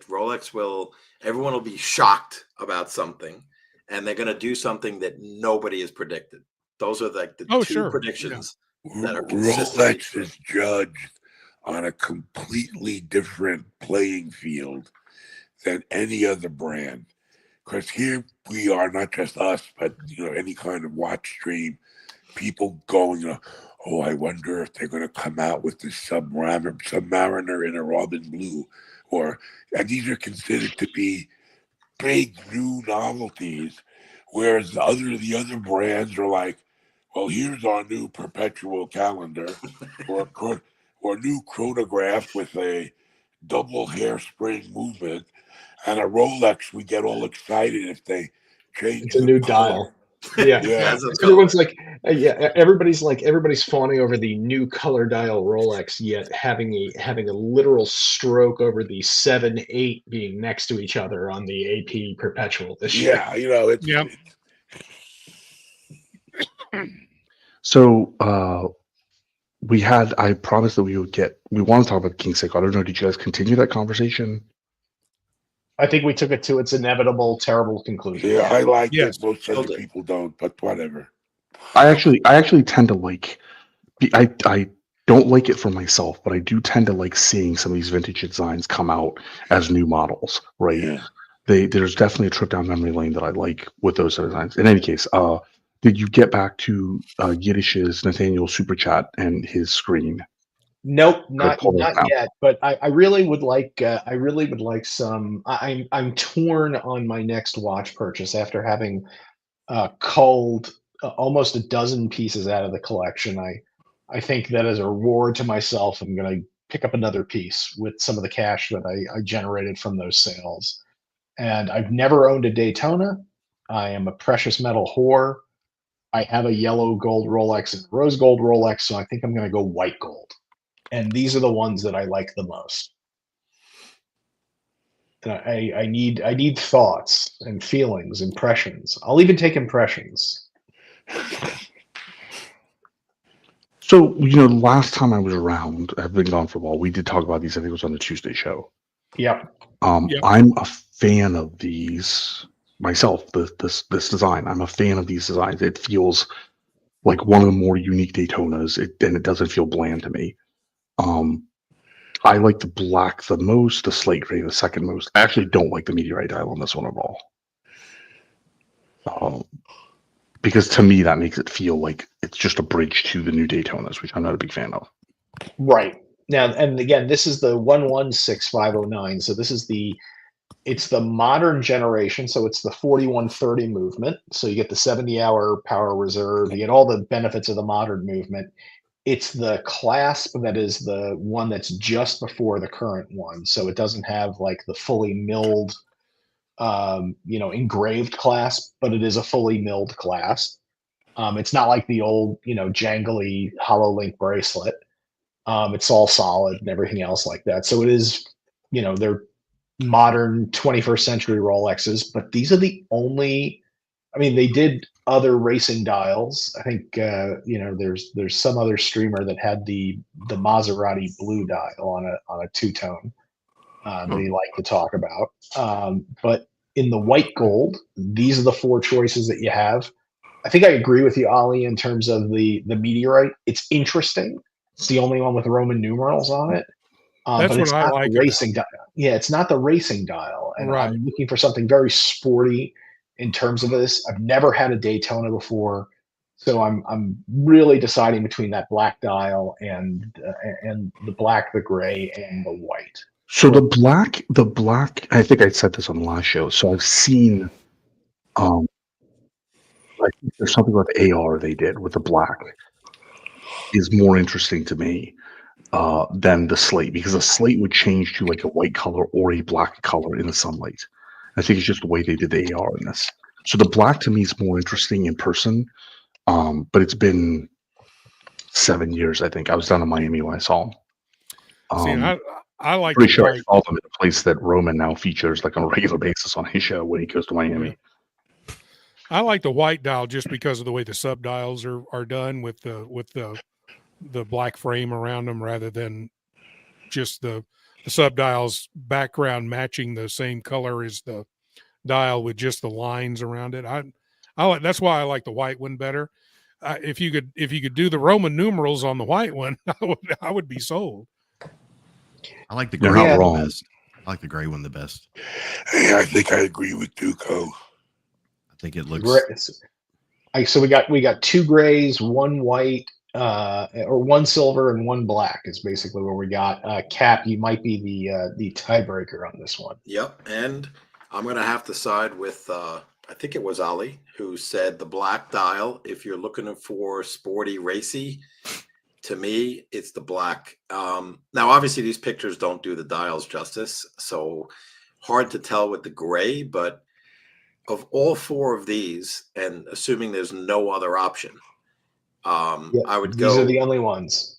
Everyone will be shocked about something, and they're going to do something that nobody has predicted. Those are like the two predictions that are consistently Rolex true. is judged on a completely different playing field than any other brand. Because here we are, not just us, but any kind of watch stream, people going, oh, I wonder if they're going to come out with the Submariner in a Robin Blue, and these are considered to be big new novelties, whereas the other brands are like, well, here's our new perpetual calendar, or new chronograph with a double hairspring movement. And a Rolex, we get all excited if they change It's a the new color. dial. Yeah. It has those Everyone's colors. like, yeah, everybody's fawning over the new color dial Rolex, yet having a literal stroke over the 7-8 being next to each other on the AP Perpetual this year. Yeah, you know, it's Yep. So I promised that we want to talk about King Seiko. I don't know, did you guys continue that conversation? I think we took it to its inevitable, terrible conclusion. yeah, I like Yes. it. Most other Killed it. people don't, but whatever. I actually tend to like. I don't like it for myself, but I do tend to like seeing some of these vintage designs come out as new models. Right? Yeah. There's definitely a trip down memory lane that I like with those designs. In any case, did you get back to Yiddish's Nathaniel super chat and his screen? Nope, I pulled it not out. yet. But I really would like some. I'm torn on my next watch purchase after having culled almost a dozen pieces out of the collection. I think that as a reward to myself, I'm going to pick up another piece with some of the cash that I generated from those sales. And I've never owned a Daytona. I am a precious metal whore. I have a yellow gold Rolex and rose gold Rolex, so I think I'm going to go white gold. And these are the ones that I like the most. And I need thoughts and feelings, impressions. I'll even take impressions. So, last time I was around, I've been gone for a while. We did talk about these. I think it was on the Tuesday show. Yep. Yep. I'm a fan of these myself. This design. I'm a fan of these designs. It feels like one of the more unique Daytonas, and it doesn't feel bland to me. I like the black the most, the slate gray the second most. I actually don't like the meteorite dial on this one at all. Because to me, that makes it feel like it's just a bridge to the new Daytonas, which I'm not a big fan of. Right. Now, and again, this is the 116509. So it's the modern generation. So it's the 4130 movement. So you get the 70-hour power reserve. You get all the benefits of the modern movement. It's the clasp that is the one that's just before the current one. So it doesn't have like the fully milled, engraved clasp, but it is a fully milled clasp. It's not like the old, jangly hollow link bracelet. It's all solid and everything else like that. So it is, they're modern 21st century Rolexes, but these are the only. I mean, they did other racing dials. I think there's some other streamer that had the Maserati blue dial on a two-tone that he liked to talk about. But in the white gold, these are the four choices that you have. I think I agree with you, Ollie, in terms of the meteorite. It's interesting. It's the only one with Roman numerals on it. That's But what it's I not like the about racing dial. Yeah, it's not the racing dial. And Right. I'm looking for something very sporty in terms of this. I've never had a Daytona before. So I'm really deciding between that black dial and the black, the gray, and the white. So the black, I think I said this on the last show. So I've seen, I think there's something with AR they did with the black is more interesting to me than the slate, because the slate would change to like a white color or a black color in the sunlight. I think it's just the way they did the AR in this. So the black to me is more interesting in person, but it's been 7 years, I think. I was down in Miami when I saw them. See, I like pretty the sure white. I saw them in a place that Roman now features like on a regular basis on his show when he goes to Miami. I like the white dial just because of the way the sub dials are done with the black frame around them, rather than just the sub dials background matching the same color as the dial with just the lines around it. I like, that's why I like the white one better. If you could do the Roman numerals on the white one, I would be sold. I like the You're gray not one wrong. the best. I like the gray one the best. Hey, I think I agree with Duco. I think it looks. So we got two grays, one white, or one silver and one black is basically where we got. Cap, you might be the tiebreaker on this one. Yep, and I'm gonna have to side with I think it was Ali who said the black dial. If you're looking for sporty, racy, to me, it's the black. Now, obviously, these pictures don't do the dials justice, so hard to tell with the gray. But of all four of these, and assuming there's no other option, I would go. These are the only ones.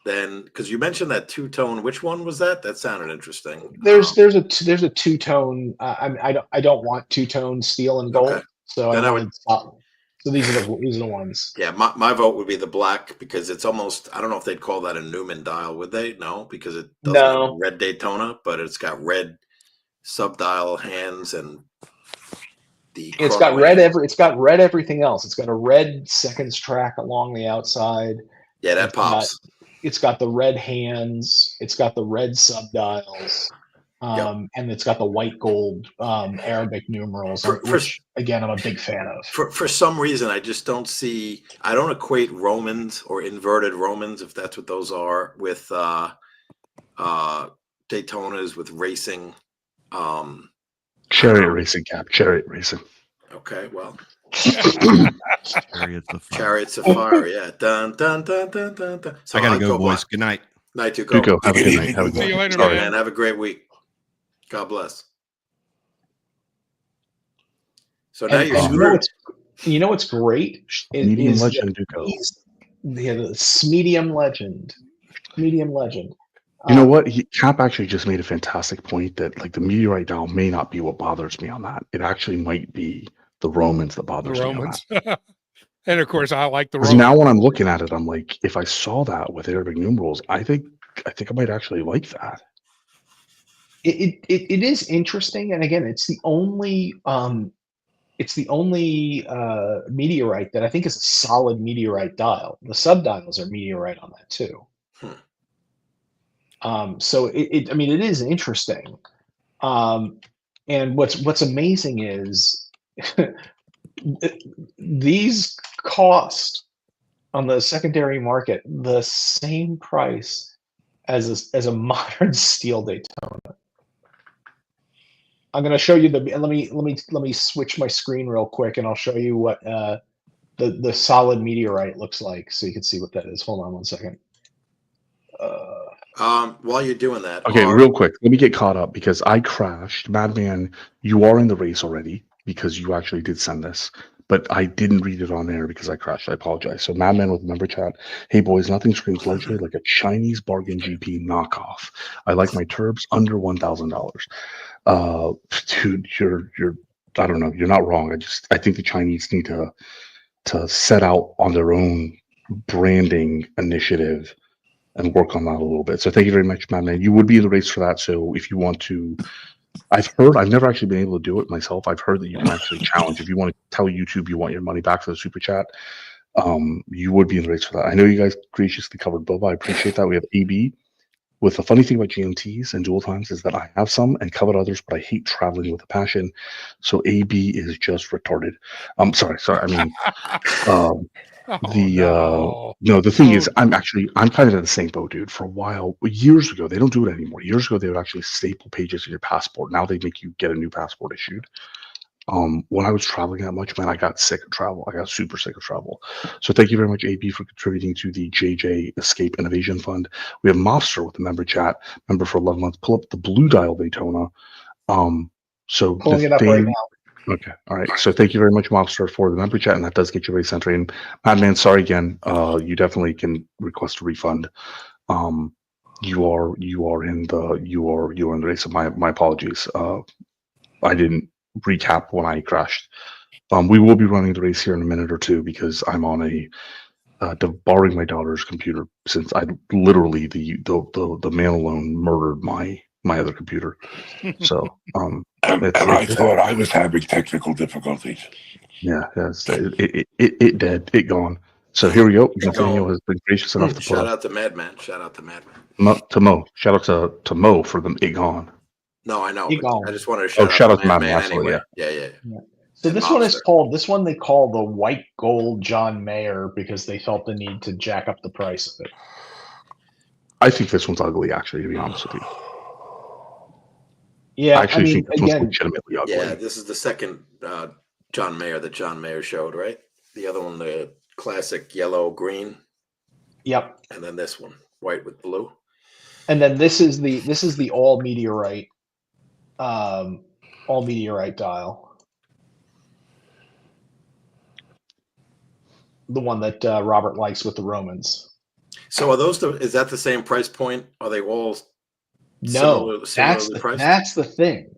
Then, because you mentioned that two-tone, which one was that? That sounded interesting. There's a two-tone. I don't want two-tone steel and gold, Okay. so Then I I wanted stop. So these are the ones. Yeah, my vote would be the black because it's almost, I don't know if they'd call that a Newman dial, would they? No, because it doesn't have red Daytona, but it's got red subdial hands and it's got red everything else. It's got a red seconds track along the outside. Yeah, that pops. It's got the red hands. It's got the red subdials. And it's got the white gold Arabic numerals, which again I'm a big fan of. For some reason, I just don't see. I don't equate Romans or inverted Romans, if that's what those are, with Daytonas, with racing. Chariot racing, Cap. Chariot racing. Okay, well. Chariots of Fire. Chariots of Fire, yeah. Dun dun dun dun dun dun. So I gotta go, boys. Good night. Night to go. Have a good night. Have a See you later, Sorry, man. man. Have a great week. God bless. So now you're screwed. You know what's great? Medium legend Duco. The medium legend. Medium legend. You know what? Cap actually just made a fantastic point that like the meteorite dial may not be what bothers me on that. It actually might be the Romans that bothers me on that. And of course, I like the Romans. Now when I'm looking at it, I'm like, if I saw that with Arabic numerals, I think I might actually like that. It is interesting, and again, it's the only meteorite that I think is a solid meteorite dial. The subdials are meteorite on that too. So it is interesting. And what's amazing is these cost on the secondary market the same price as a modern steel Daytona. I'm going to show you let me switch my screen real quick, and I'll show you what the solid meteorite looks like, so you can see what that is. Hold on one second. While you're doing that, okay, real quick, let me get caught up because I crashed. Madman, you are in the race already because you actually did send this, but I didn't read it on air because I crashed. I apologize. So Madman with member chat. Hey boys, nothing screams luxury like a Chinese bargain GP knockoff. I like my turbs under $1,000. Dude, you're I don't know, you're not wrong. I think the Chinese need to set out on their own branding initiative and work on that a little bit. So thank you very much, man. You would be in the race for that. So if you want to, I've never actually been able to do it myself. I've heard that you can actually challenge. If you want to tell YouTube you want your money back for the super chat, you would be in the race for that. I know you guys graciously covered Boba. I appreciate that. We have AB. With the funny thing about GMTs and dual times is that I have some and covet others, but I hate traveling with a passion. So AB is just retarded. Sorry. I mean, the thing is, I'm kind of in the same boat, dude. For a while, years ago, they don't do it anymore. Years ago, they would actually staple pages of your passport. Now they make you get a new passport issued. When I was traveling that much, man, I got sick of travel. I got super sick of travel. So thank you very much, AB, for contributing to the JJ Escape Innovation Fund. We have Mobster with the member chat, member for 11 months. Pull up the blue dial Daytona. So pulling it up right now. Okay. All right. So thank you very much, Mobster, for the member chat, and that does get you race entry. And Madman, sorry again. You definitely can request a refund. You are in the race. So my apologies. I didn't recap when I crashed. We will be running the race here in a minute or two because I'm on borrowing my daughter's computer since I literally the man alone murdered my other computer. So and I thought I was having technical difficulties. Yeah, it dead, it gone. So here we go. Nathaniel has been gracious enough to shout out to Madman. Shout out to Madman. To Mo. Shout out to Mo for the it gone. No, I know. I just wanted to shout out to Madman anyway. Yeah. So this one they call the white gold John Mayer because they felt the need to jack up the price of it. I think this one's ugly, actually, to be honest with you. Yeah, I actually think this one's legitimately ugly. Yeah, this is the second John Mayer that John Mayer showed, right? The other one, the classic yellow green. Yep. And then this one, white with blue. And then this is the all meteorite dial. the one that Robert likes with the Romans. So are those is that the same price point? Are they all No, similarly priced? that's the thing.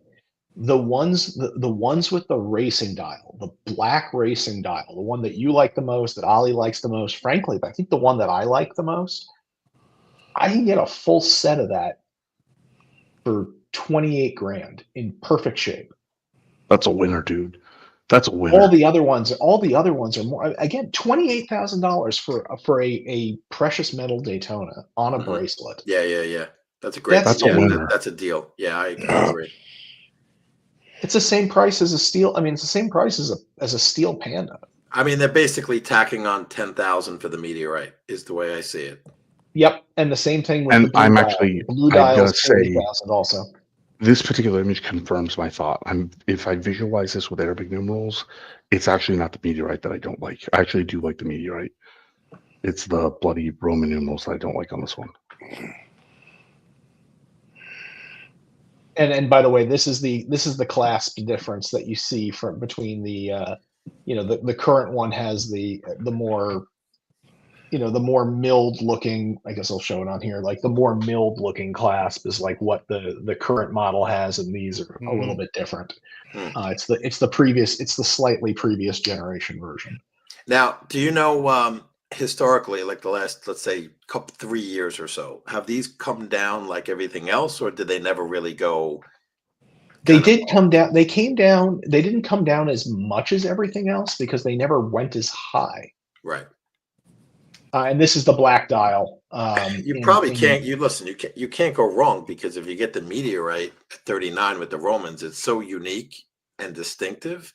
The ones with the racing dial, the black racing dial, the one that you like the most, that Ollie likes the most, frankly, I think the one that I like the most, I can get a full set of that for 28 grand in perfect shape. That's a winner, dude. That's a winner. All the other ones are more. Again, $28,000 for a precious metal Daytona on a bracelet. Yeah. That's a great. That's a winner. That's a deal. Yeah, I agree. It's the same price as a steel. I mean, it's the same price as a steel Panda. I mean, they're basically tacking on 10,000 for the meteorite. Is the way I see it. Yep, and the same thing with And the blue I'm dial. actually, The blue I dial gotta is say, 40,000 also. this particular image confirms my thought. If I visualize this with Arabic numerals, it's actually not the meteorite that I don't like. I actually do like the meteorite. It's the bloody Roman numerals that I don't like on this one. And by the way, this is the clasp difference that you see from between the the current one has the more the more milled looking, I guess I'll show it on here, like the more milled looking clasp is like what the current model has, and these are a little bit different. It's the slightly previous generation version. Now, do you know historically, like the last, let's say, 3 years or so, have these come down like everything else, or did they never really go? They did come down. They came down. They didn't come down as much as everything else because they never went as high. Right. And this is the black dial. You probably can't. You can't go wrong, because if you get the meteorite at 39 with the Romans, it's so unique and distinctive,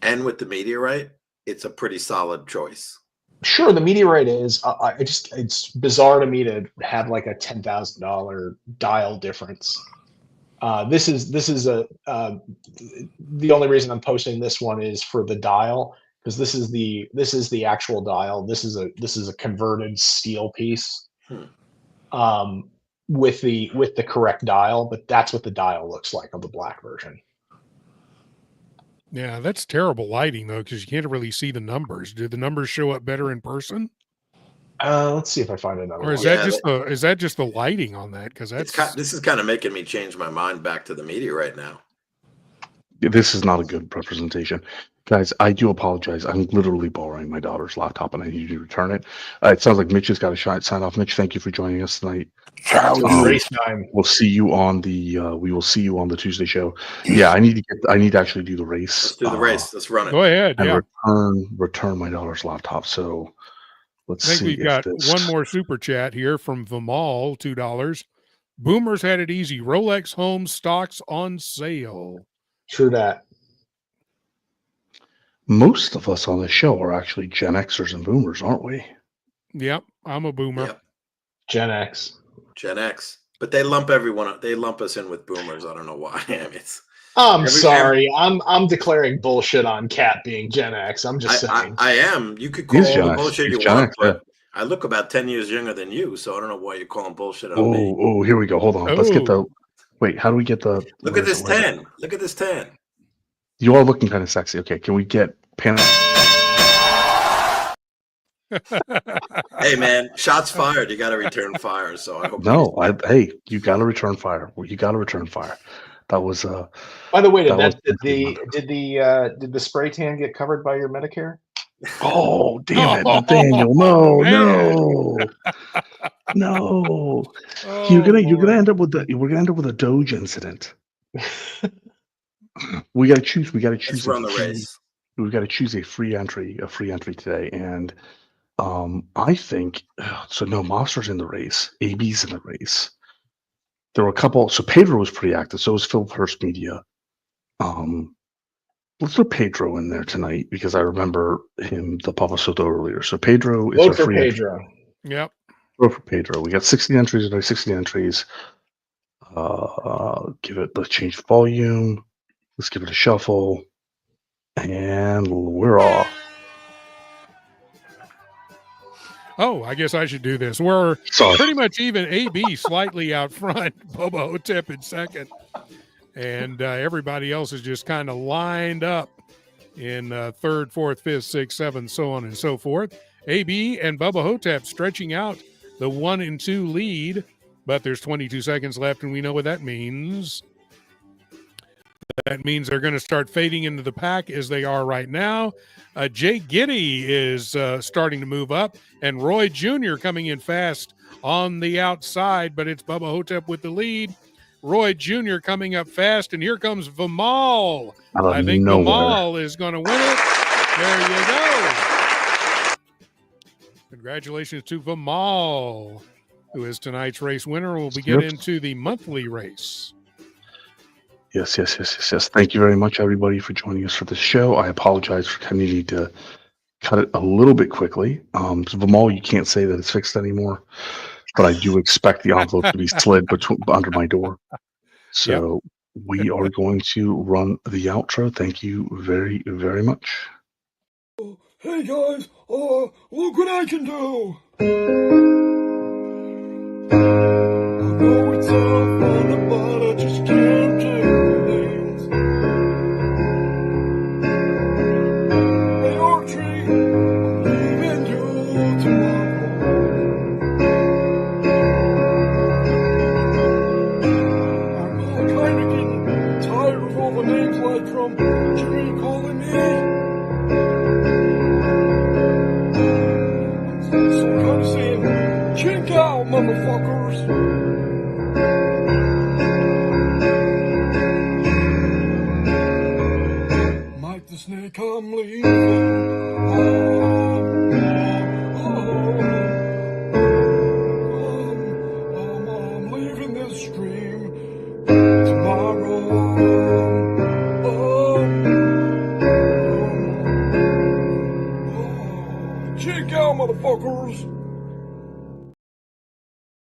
and with the meteorite, it's a pretty solid choice. Sure, the meteorite is. It's bizarre to me to have like a $10,000 dial difference. This is the only reason I'm posting this one is for the dial, because this is the actual dial. This is a converted steel piece with the correct dial, but that's what the dial looks like on the black version. Yeah, that's terrible lighting though, because you can't really see the numbers. Do the numbers show up better in person? Let's see if I find another. Or is that just the lighting on that? Because this is kind of making me change my mind back to the meteorite now. This is not a good representation. Guys, I do apologize. I'm literally borrowing my daughter's laptop and I need to return it. It sounds like Mitch has got a sign off. Mitch, thank you for joining us tonight. Race time. We'll see you on the we will see you on the Tuesday show. Yeah, I need to actually do the race. Let's do the race. Let's run it. Go ahead. And return my daughter's laptop. So let's see. I think we've got one more super chat here from Vimal, $2. Boomers had it easy. Rolex home stocks on sale. True that. Most of us on the show are actually Gen Xers and Boomers, aren't we? Yep, I'm a Boomer. Yep. Gen X. But they lump everyone. They lump us in with Boomers. I don't know why. I mean, I'm sorry. I'm declaring bullshit on Cat being Gen X. I'm just saying. I am. You could call all the bullshit you want, but I look about 10 years younger than you, so I don't know why you're calling bullshit on me. Oh, here we go. Hold on. Let's get the. Wait, how do we get the? Look at this 10. Look at this 10. You are looking kind of sexy. Okay, can we get Pan? Hey man, shots fired. You got to return fire. So I hope. Hey, you got to return fire. You got to return fire. That was. By the way, did the spray tan get covered by your Medicare? Oh damn it, Nathaniel! No. You're gonna end up with a Doge incident. We gotta choose. Let's run the race. We gotta choose a free entry today, and I think so. No, Monster's in the race. AB's in the race. There were a couple. So Pedro was pretty active. So was Phil Hearst Media. Let's put Pedro in there tonight because I remember him, the Papa Soto earlier. So Pedro is vote for Pedro. Entry. Yep. Vote for Pedro. We got 60 entries today. 60 entries. Let's change volume. Let's give it a shuffle. And we're off. Oh, I guess I should do this. We're pretty much even. AB slightly out front. Boba Hotep in second. And everybody else is just kind of lined up in third, fourth, fifth, sixth, seventh, so on and so forth. AB and Bubba Hotep stretching out the 1 and 2 lead, but there's 22 seconds left, and we know what that means. That means they're going to start fading into the pack as they are right now. Jay Giddy is starting to move up, and Roy Jr. coming in fast on the outside, but it's Bubba Hotep with the lead. Roy Jr. coming up fast, and here comes Vimal. I think Vimal is going to win it. There you go. Congratulations to Vimal, who is tonight's race winner. We'll get into the monthly race. Yes. Thank you very much, everybody, for joining us for this show. I apologize for needing to cut it a little bit quickly. So Vimal, you can't say that it's fixed anymore, but I do expect the envelope to be slid under my door. So we are going to run the outro. Thank you very, very much. Hey guys, look what I can do! I know it's all fun, but I just can't do things. Hey Archie, I'm leaving you tomorrow. I'm kinda getting tired of all the names like from Jimmy calling me. So I'm kind of saying, check out, motherfuckers. Mike the Snake, I'm leaving. I'm leaving this stream tomorrow. Check out, motherfuckers.